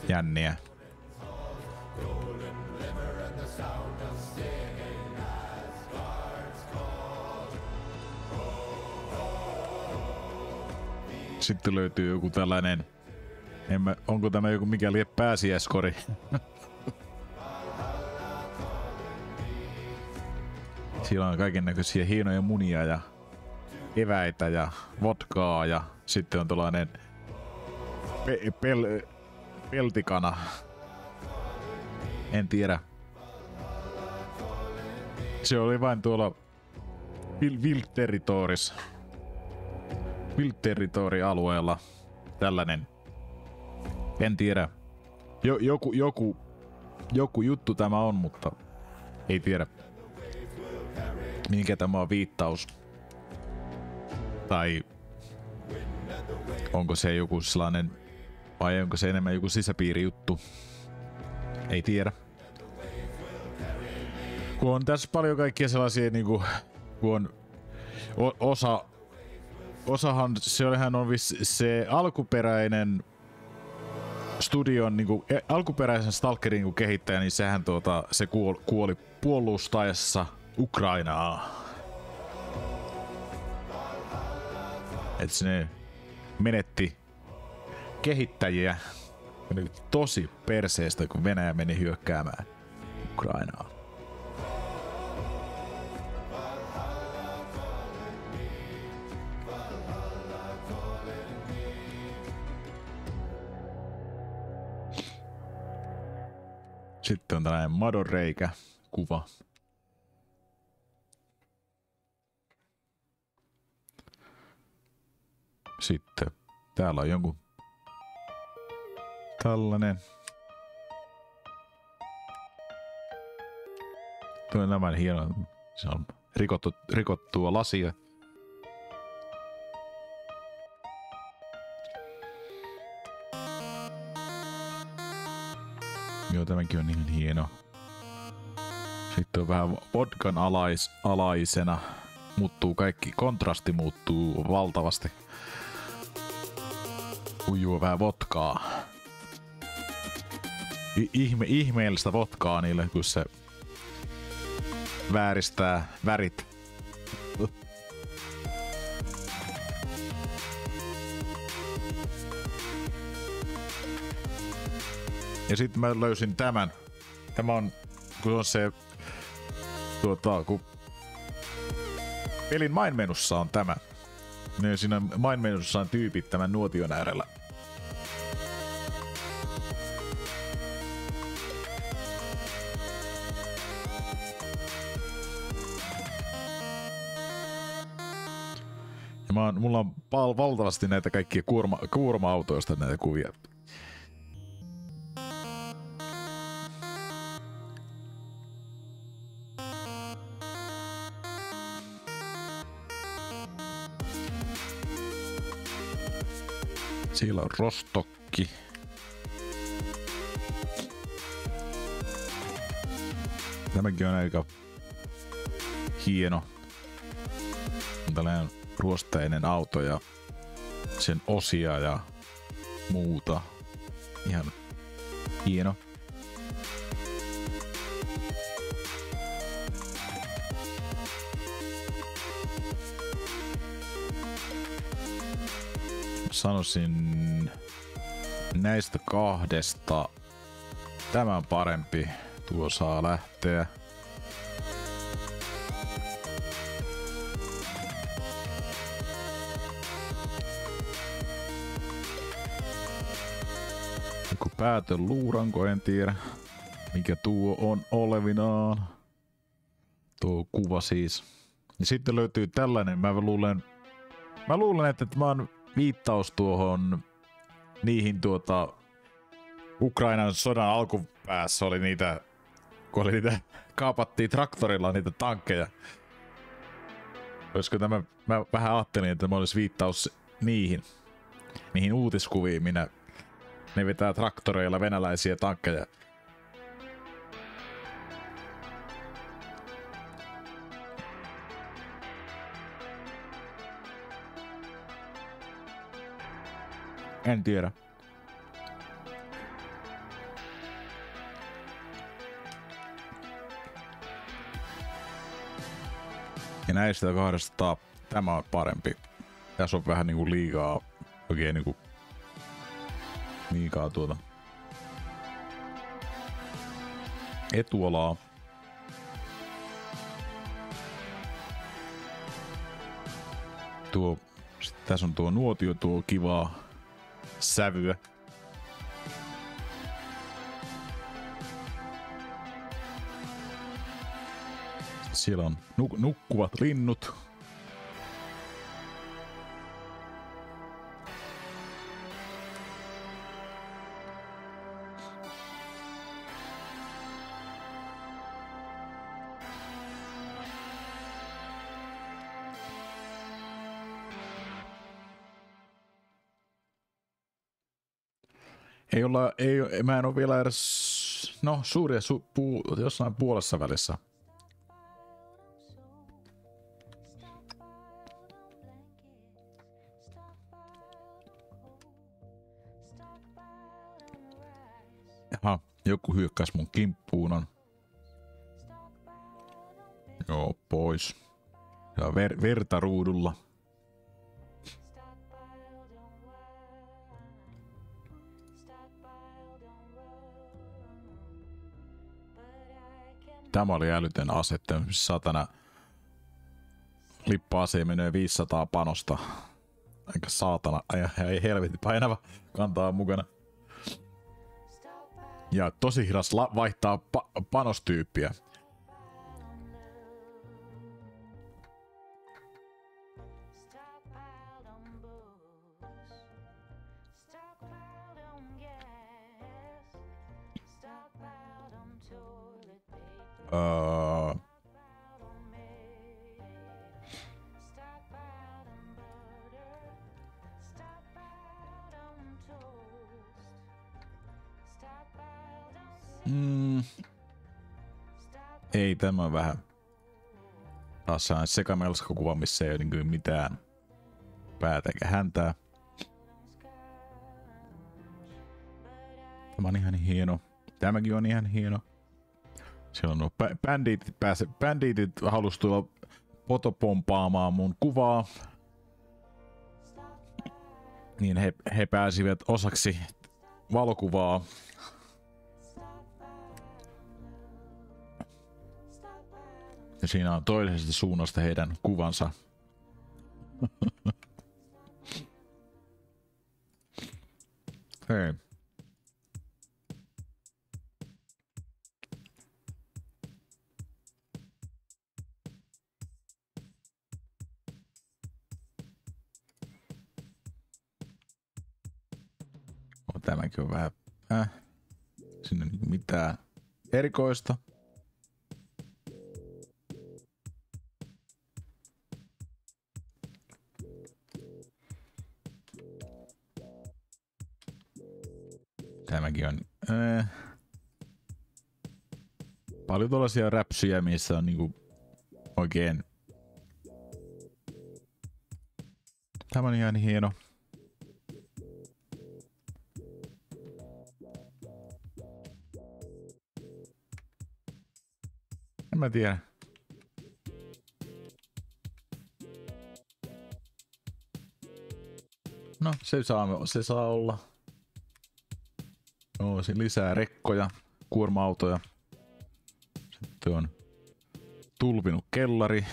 A: jänniä. Sitten löytyy joku tällainen, onko tämä joku mikä lie pääsiäiskori? Siellä on kaikennäköisiä hienoja munia ja eväitä ja vodkaa ja sitten on tällainen peltikana. En tiedä. Se oli vain tuolla Wild Territory-alueella tällainen. En tiedä. Joku juttu tämä on, mutta ei tiedä. Minkä tämä on viittaus? Tai onko se joku sellainen, vai onko se enemmän joku sisäpiirijuttu? Ei tiedä. Kun on tässä paljon kaikkia sellaisia niinku, kun on osahan sehän on se alkuperäinen studion niinku alkuperäisen Stalkerin niinku kehittäjä, niin sehän se kuoli puolustaessa Ukrainaa. Et se menetti kehittäjiä tosi perseestä, kun Venäjä meni hyökkäämään Ukrainaa. Sitten on tällainen madonreikä kuva. Sitten täällä on jonkun tällainen. Tuo on nämä hieno. Se on rikottua lasia. Joo, tämäkin on niin hieno. Sitten on vähän vodkan alaisena. Muuttuu kaikki, kontrasti muuttuu valtavasti. Ujuu vähän vodkaa. Ihmeellistä vodkaa niille, kun se vääristää värit. Ja sitten mä löysin tämän. Tämä on, kun on se, kun pelin main-menussa on tämä. Niin siinä main-menussa on tyypit tämän nuotion äärellä. Ja mulla on valtavasti näitä kaikkia kuorma-autoista näitä kuvia. Siellä on Rostokki. Tämäkin on aika hieno. On tällainen ruosteinen auto ja sen osia ja muuta. Ihan hieno. Sanoisin näistä kahdesta tämä on parempi. Tuo saa lähteä. Joku päätön luuranko, en tiedä mikä tuo on olevinaan. Tuo kuva siis. Ja sitten löytyy tällainen, mä luulen, että tämä on viittaus tuohon niihin Ukrainan sodan alkupäässä oli niitä, kun oli niitä, kaapattiin traktorilla niitä tankkeja. Olisiko tämä, mä vähän ajattelin, että tämä olisi viittaus niihin uutiskuviin, ne vetää traktoreilla venäläisiä tankkeja. En tiedä. Ja näistä kahdesta tämä on parempi. Tässä on vähän niinku liikaa, oikein niinku liikaa etualaa. Tässä on tuo nuotio, tuo kivaa sävyä. Siellä on nukkuvat linnut. Mä en ole vielä edes, suuria jossain puolessa välissä. Jaha, joku hyökkäs mun kimppuun on. Joo, pois. Ja verta ruudulla. Tämä oli älytön asette. Satana. Lippa-ase menee 500 panosta. Aika saatana. Ei helvetti painava. Kantaa mukana. Ja tosi hidas vaihtaa panostyyppiä. Ei, tämä on vähän taas sellainen sekamelskakuva, missä ei ole niin mitään päätä eikä häntää. Tämä on ihan hieno. Tämäkin on ihan hieno. Siellä on nuo bändiitit halus tulla potopompaamaan mun kuvaa. Niin he pääsivät osaksi valokuvaa. Ja siinä on toisesta suunnasta heidän kuvansa. Hei. Tämäkin on vähän sinne mitään erikoista. Tämäkin on paljon tuollaisia räpsyjä, missä on niinku oikein. Tämä on ihan hieno. En mä tiedä. No, se saa olla. Joo, lisää rekkoja, kuorma-autoja. Sitten on tulvinut kellari.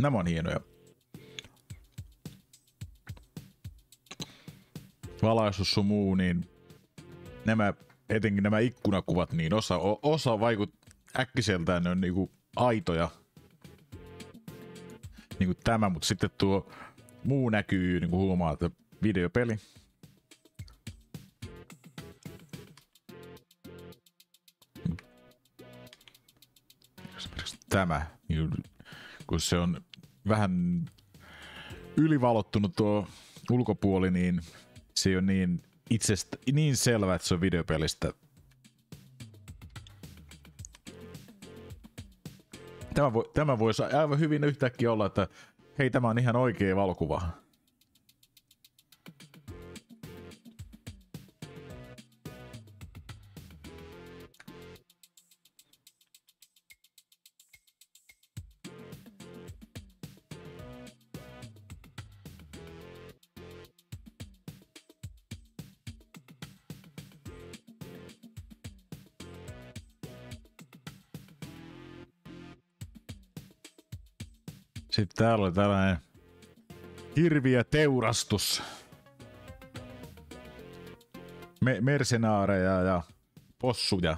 A: Nämä on hienoja. Valaisuus sun muu, niin etenkin nämä ikkunakuvat, niin osa vaikut äkkiseltään, ne on niinku aitoja. Niinku tämä, mutta sitten tuo muu näkyy, niinku huomaa, että videopeli. Esimerkiksi tämä, kun se on vähän ylivalottunut tuo ulkopuoli, niin se ei ole niin selvä, että se on videopelistä. Tämä voisi aivan hyvin yhtäkkiä olla, että hei, tämä on ihan oikea valokuva. Sitten täällä oli tällainen hirviö teurastus. Mersenaareja ja possuja.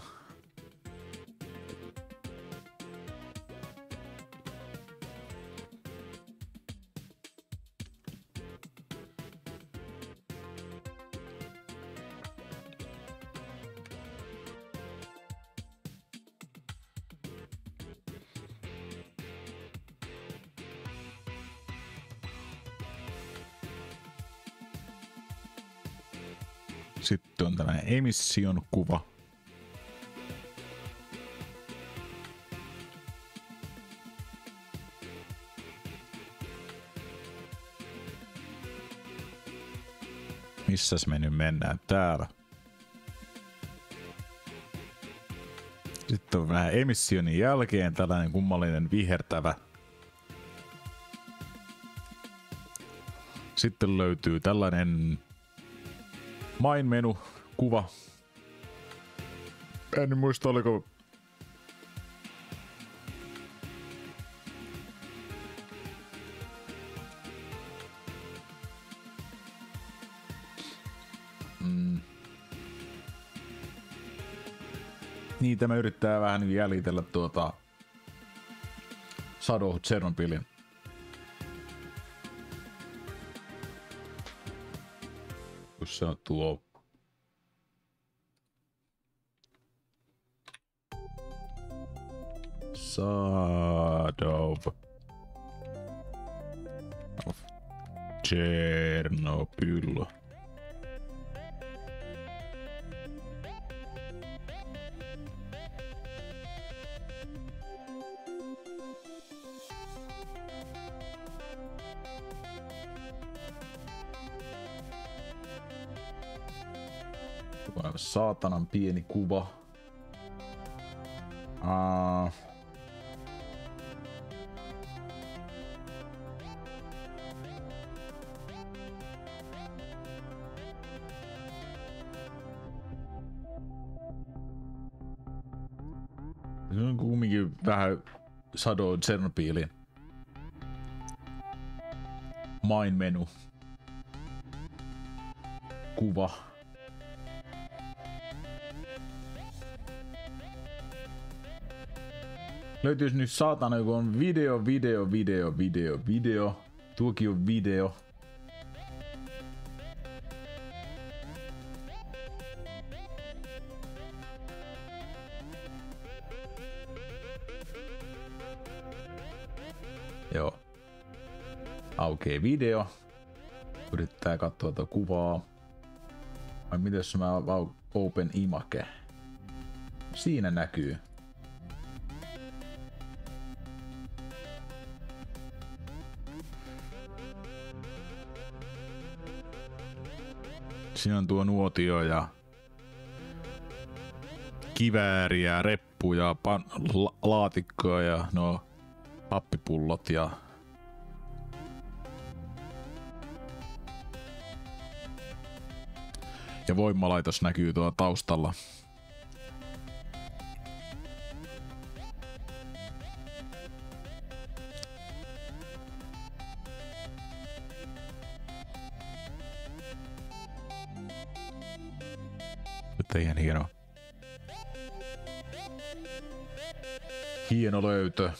A: Sitten on tällainen emission kuva. Missäs me nyt mennään? Täällä. Sitten on vähän emissionin jälkeen tällainen kummallinen vihertävä. Sitten löytyy tällainen main-menu kuva. En muista oliko Niin, tämä yrittää vähän jäljitellä tuota Shadow of Chernobylin. Kun se on tuo Shadow of Chernobyl. Saatanan pieni kuva. Se on kumminkin vähän Shadow Chernobylin main menu kuva. Löytyis nyt saatana joku on video. Tuokin on video. Joo. Aukee video. Yrittää katsoa tuota kuvaa. Vai miten jos mä open image? Siinä näkyy. Siinä on tuo nuotio ja kivääriä, reppuja, laatikkoa ja no pappipullot ja voimalaitos näkyy tuolla taustalla. Nyt ihan hieno. Hieno löytö.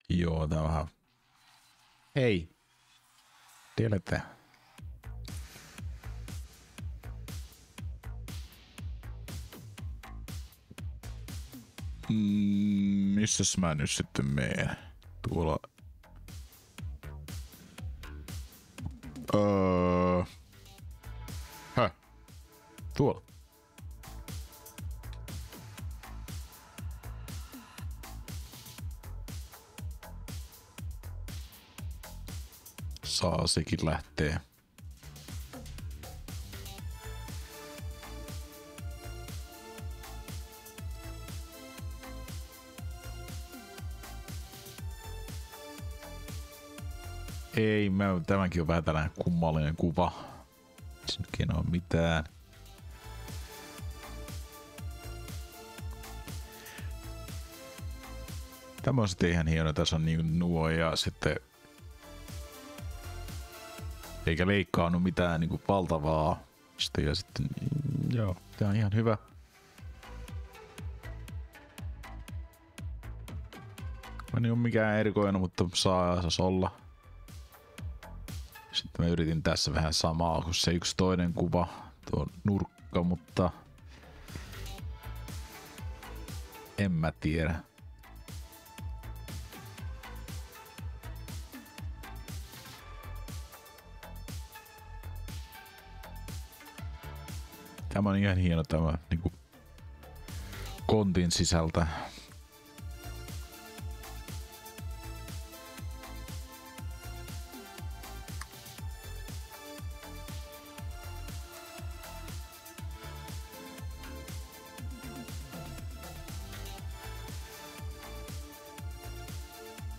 A: Joo, tää on vähän... Hei! Delete. Missäs mä nyt sitten meen? Tuolla... Tuolla. Saa sekin lähtee. Ei, tämänkin on vähän tällainen kummallinen kuva. Siinäkin on mitään. Tämä on sitten ihan hieno. Tässä on niin nuo ja sitten... Eikä leikkaannut mitään niin valtavaa. Ja sitten... Joo, tämä on ihan hyvä. Mä en ole mikään erikoinen, mutta saa olla. Sitten mä yritin tässä vähän samaa kuin se yksi toinen kuva. Tuo nurkka, mutta... En mä tiedä. Tämä on ihan hieno tämä niinku kontin sisältä.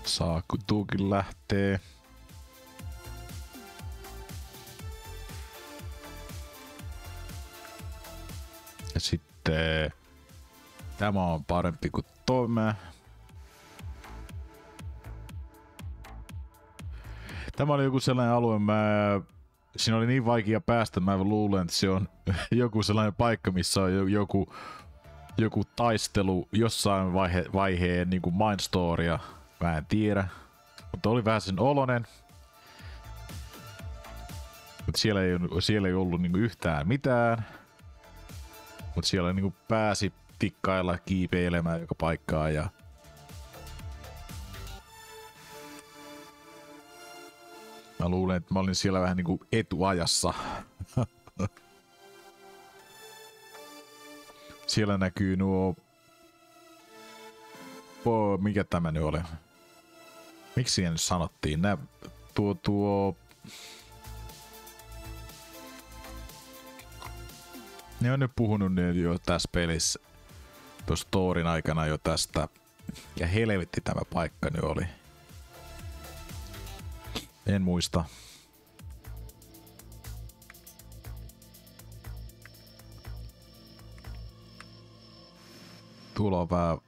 A: Saa kun tuukin lähtee. Ja sitten tämä on parempi kuin tämä. Tämä oli joku sellainen alue, siinä oli niin vaikea päästä, mä luulen, että se on joku sellainen paikka, missä on joku taistelu jossain vaiheen niin kuin Mindstorya. Mä en tiedä, mutta oli vähän sen olonen. Mutta siellä ei ollut niinku yhtään mitään. Mutta siellä niinku pääsi tikkailla kiipeilemään joka paikkaan ja... Mä luulen, että mä olin siellä vähän niinku etuajassa. Siellä näkyy nuo... Mikä tämä nyt oli? Miksi siihen nyt sanottiin? Ne on nyt puhunut jo tässä pelissä tuossa storin aikana jo tästä. Ja helvetti tämä paikka nyt oli. En muista. Tuolla on vähän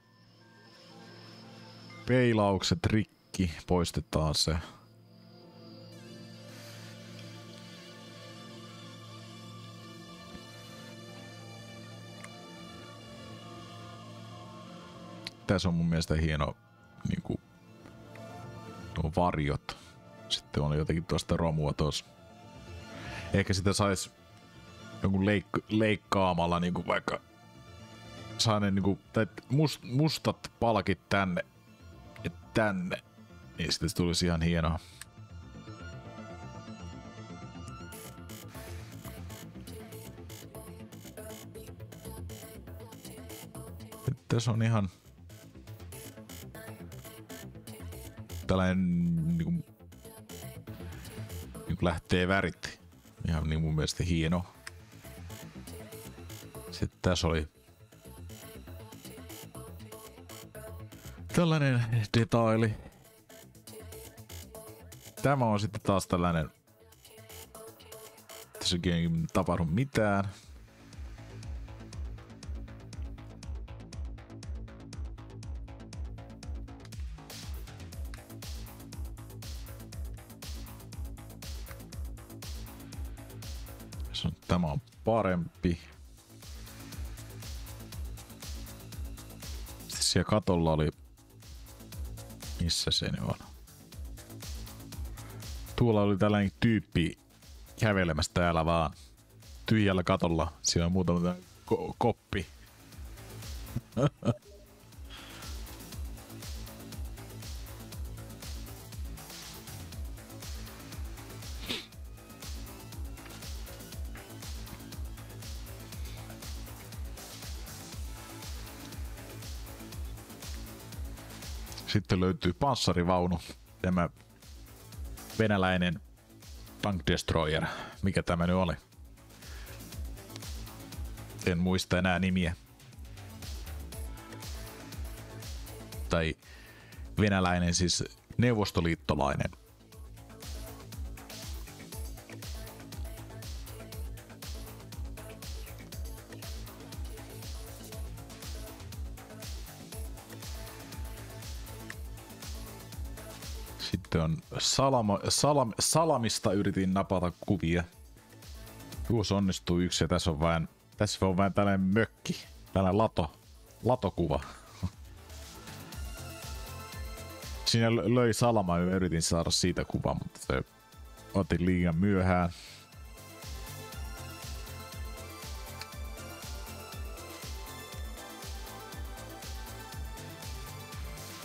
A: peilaukset rikki. Poistetaan se. Tässä on mun mielestä hieno niinku nuo varjot. Sitten on jotenkin tuosta romua tuossa. Ehkä sitä sais jonkun leikkaamalla niinku vaikka saa ne niinku, tai mustat palkit tänne ja tänne, niin sitten se tulisi ihan hienoa. Tässä on ihan tällainen niinku lähtee värit. Ihan niin mun mielestä hieno. Sitten tässä oli tällainen detaili. Tämä on sitten taas tällainen. Tässä ei tapahdu mitään. Tämä on parempi. Sitten siellä katolla oli... Missä se nyt on? Tuolla oli tällainen tyyppi kävelemässä täällä vaan. Tyhjällä katolla. Siellä on muutama koppi. Sitten löytyy panssarivaunu, tämä venäläinen Tank Destroyer, mikä tämä nyt oli. En muista enää nimiä. Tai venäläinen, siis neuvostoliittolainen. Sitten on salamista yritin napata kuvia. Tuossa onnistuu yksi ja tässä on vain tällainen mökki. Tällainen latokuva. Siinä löi salama ja yritin saada siitä kuvan, mutta se otin liian myöhään.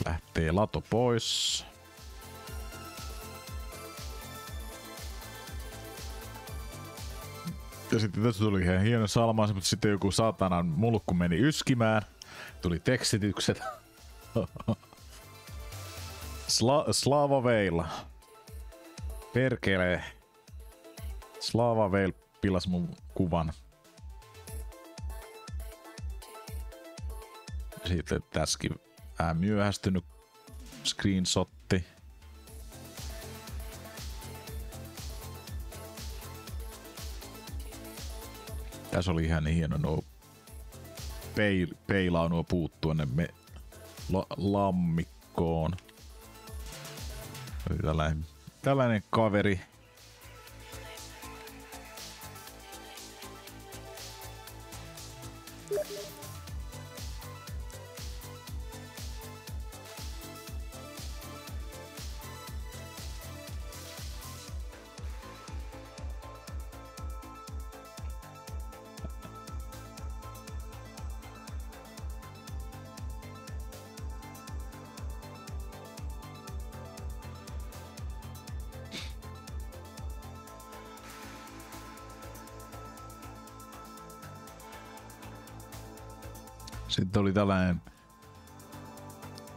A: Lähtee lato pois. Ja sitten tässä tuli ihan hieno salma, mutta sitten joku saatanan mulkku meni yskimään. Tuli tekstitykset. Slava Veil. Perkele. Slava Veil pilas mun kuvan. Sitten tässäkin vähän myöhästynyt screenshotti. Tässä oli ihan niin hieno nuo peilaa nuo puut tuonne lammikkoon. Oli tällainen kaveri. Sitten oli tällainen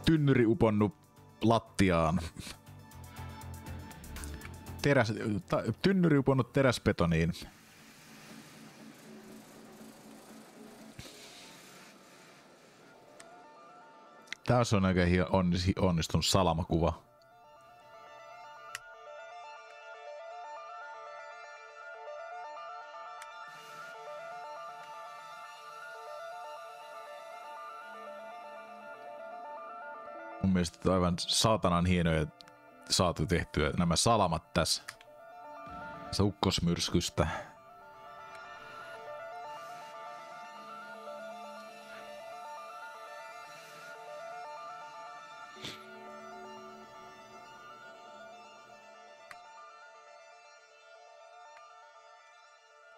A: tynnyri uponnut lattiaan. Tynnyri uponnut teräsbetoniin. Tässä on oikein onnistunut salamakuva. Mun mielestä aivan saatanan hienoja saatu tehtyä nämä salamat tässä. Tässä ukkosmyrskystä.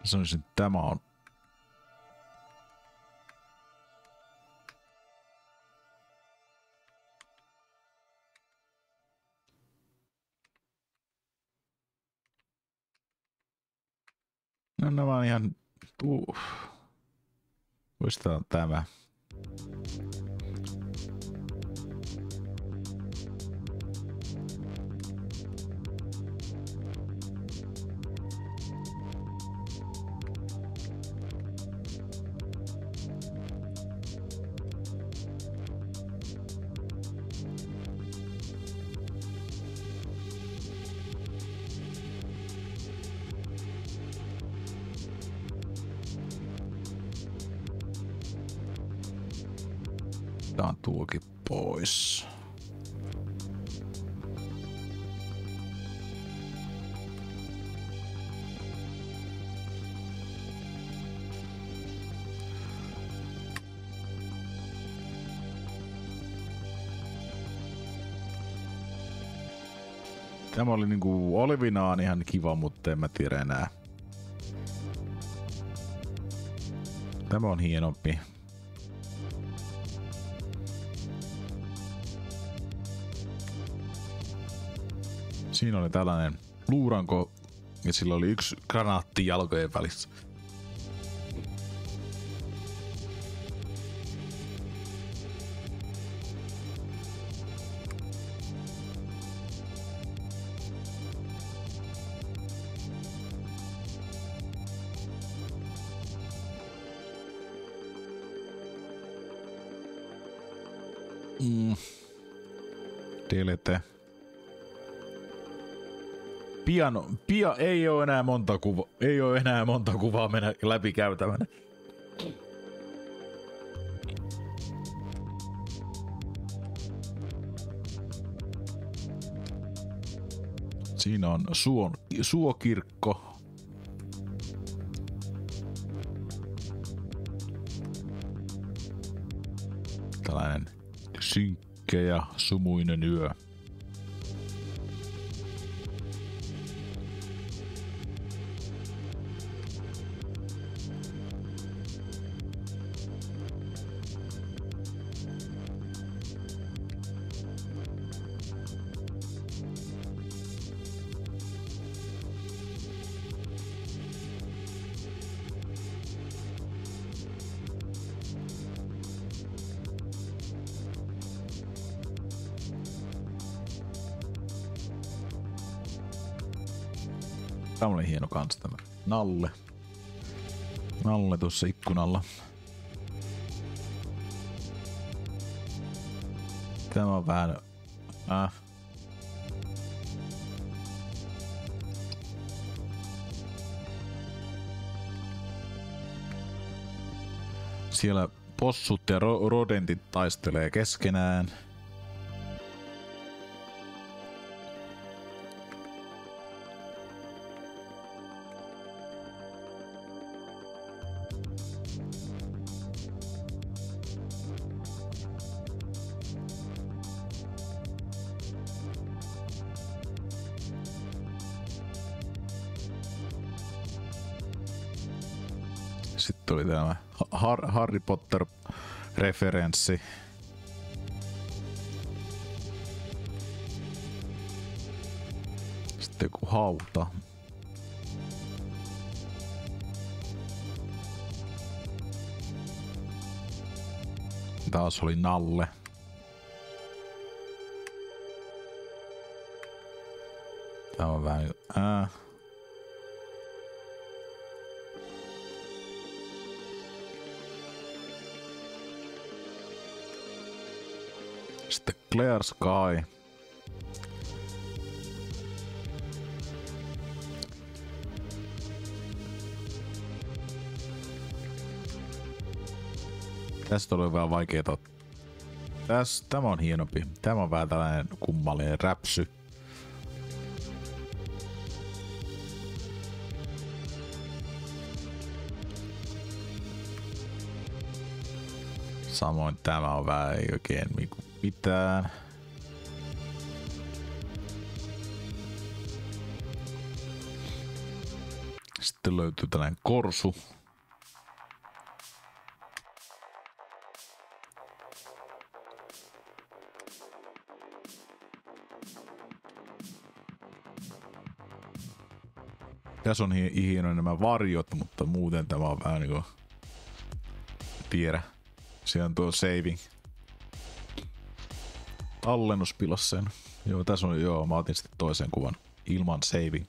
A: Sanoisin, että tämä on no nämä on ihan muistetaan tämä. Otetaan tuokin pois. Tämä oli niinku olivinaan ihan kiva, mutta en mä tiedä enää. Tämä on hienompi. Siinä oli tällainen luuranko ja sillä oli yksi granaatti jalkojen välissä. Delete. Ei ole enää monta kuvaa mennä läpi käytävänä. Siinä on suokirkko. Tällainen synkkä ja sumuinen yö. Tämä oli hieno kans tämä. Nalle tuossa ikkunalla. Tämä on vähän... Siellä possut ja rodentit taistelee keskenään. Sitten oli tämä Harry Potter-referenssi. Sitten joku hauta. Taas oli Nalle. Tämä on vähän... Sitten Clear Sky. Tästä oli vähän vaikeeta. Tämä on hienompi. Tämä on vähän tällainen kummallinen räpsy. Samoin tämä on vähän ei oikein mitään. Sitten Sitten löytyy tällainen korsu. Tässä on hienoja nämä varjot, mutta muuten tämä on vähän niinku tiedä. Siellä on tuo saving. Tallennus pilasi sen. Joo, tässä on, joo, mä otin sitten toisen kuvan ilman saving.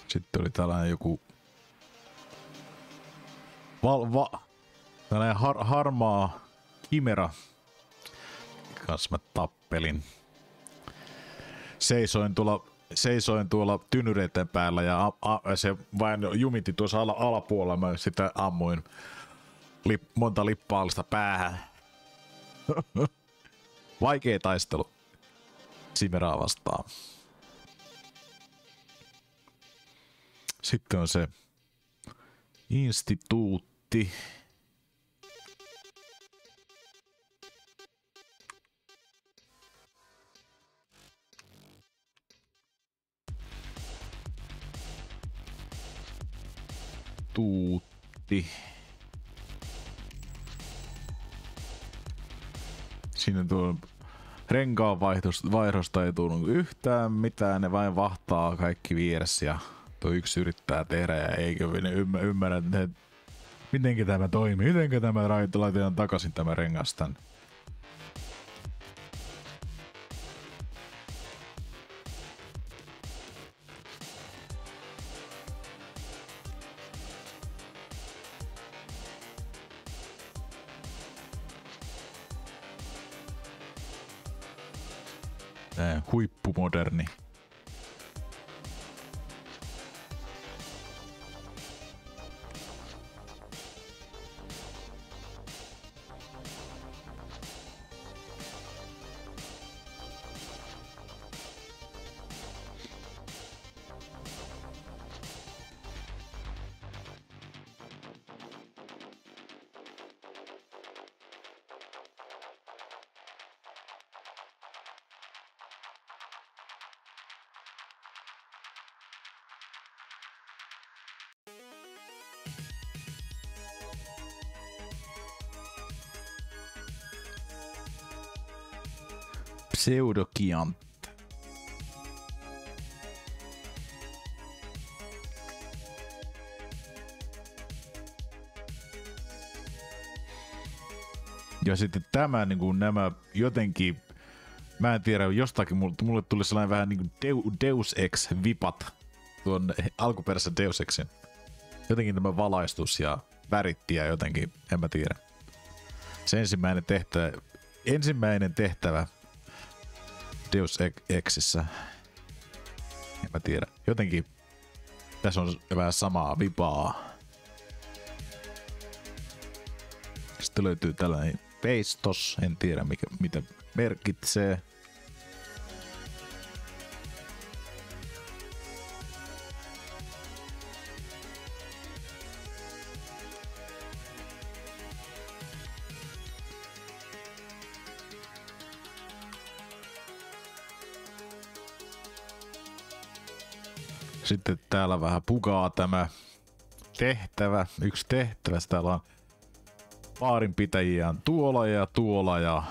A: Sitten oli tällainen joku tällainen harmaa kimera. Kans mä tappelin. Seisoin tuolla tynyreiden päällä ja se vain jumitti tuossa alapuolella. Mä sitä ammuin monta lippaalista päähän. Vaikea taistelu Chimeraa vastaan. Sitten on se instituutti. Siinä tuo renkaanvaihdosta ei tullut yhtään mitään, ne vain vahtaa kaikki vieressä ja tuo yksi yrittää tehdä ja eikö ymmärrä, että mitenkä tämä toimii, mitenkä tämä laitetaan takaisin tämä rengas tänne. Tää huippumoderni. Pseudokiant. Ja sitten tämä niin kuin nämä jotenkin, mä en tiedä, jostakin mulle tuli sellainen vähän niin kuin Deus Ex vipat tuon alkuperäisen Deus Exin. Jotenkin tämä valaistus ja väritti ja jotenkin, en mä tiedä. Se ensimmäinen tehtävä Deus Exissä. En mä tiedä. Jotenkin tässä on vähän samaa vipaa. Sitten löytyy tällainen peistos. En tiedä mitä merkitsee. Sitten täällä vähän pukaa tämä tehtävä, yksi tehtävä. Täällä on baarinpitäjiä tuolla ja tuolla ja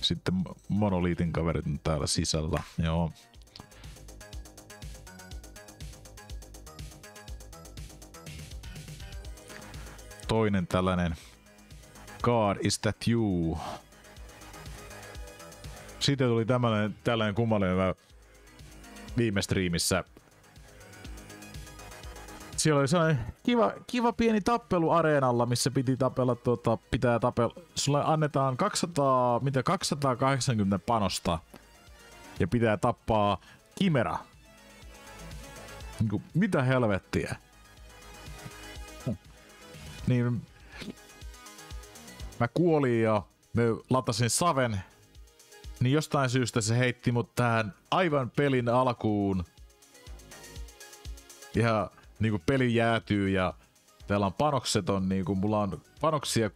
A: sitten monoliitin kaverit on täällä sisällä. Joo. Toinen tällainen God, is that you? Sitten tuli tällainen kummallinen viime striimissä. Siellä oli sellainen kiva pieni tappelu areenalla, missä piti tapella sulle annetaan 280 panosta ja pitää tappaa Chimera. Mitä helvettiä? Niin mä kuolin ja mä latasin Saven, niin jostain syystä se heitti mut tähän aivan pelin alkuun. Ja niinku peli jäätyy ja täällä on panokset on niinku, mulla on panoksia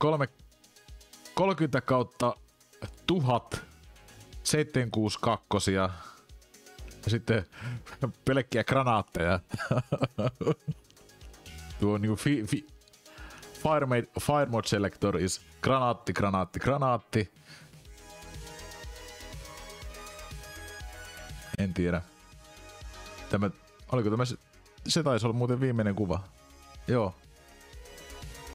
A: 30 kautta 1000 762 ja sitten pelkkiä granaatteja. Tuo niinku fire mode selector is granaatti. En tiedä. Oliko tämä se taisi olla muuten viimeinen kuva. Joo.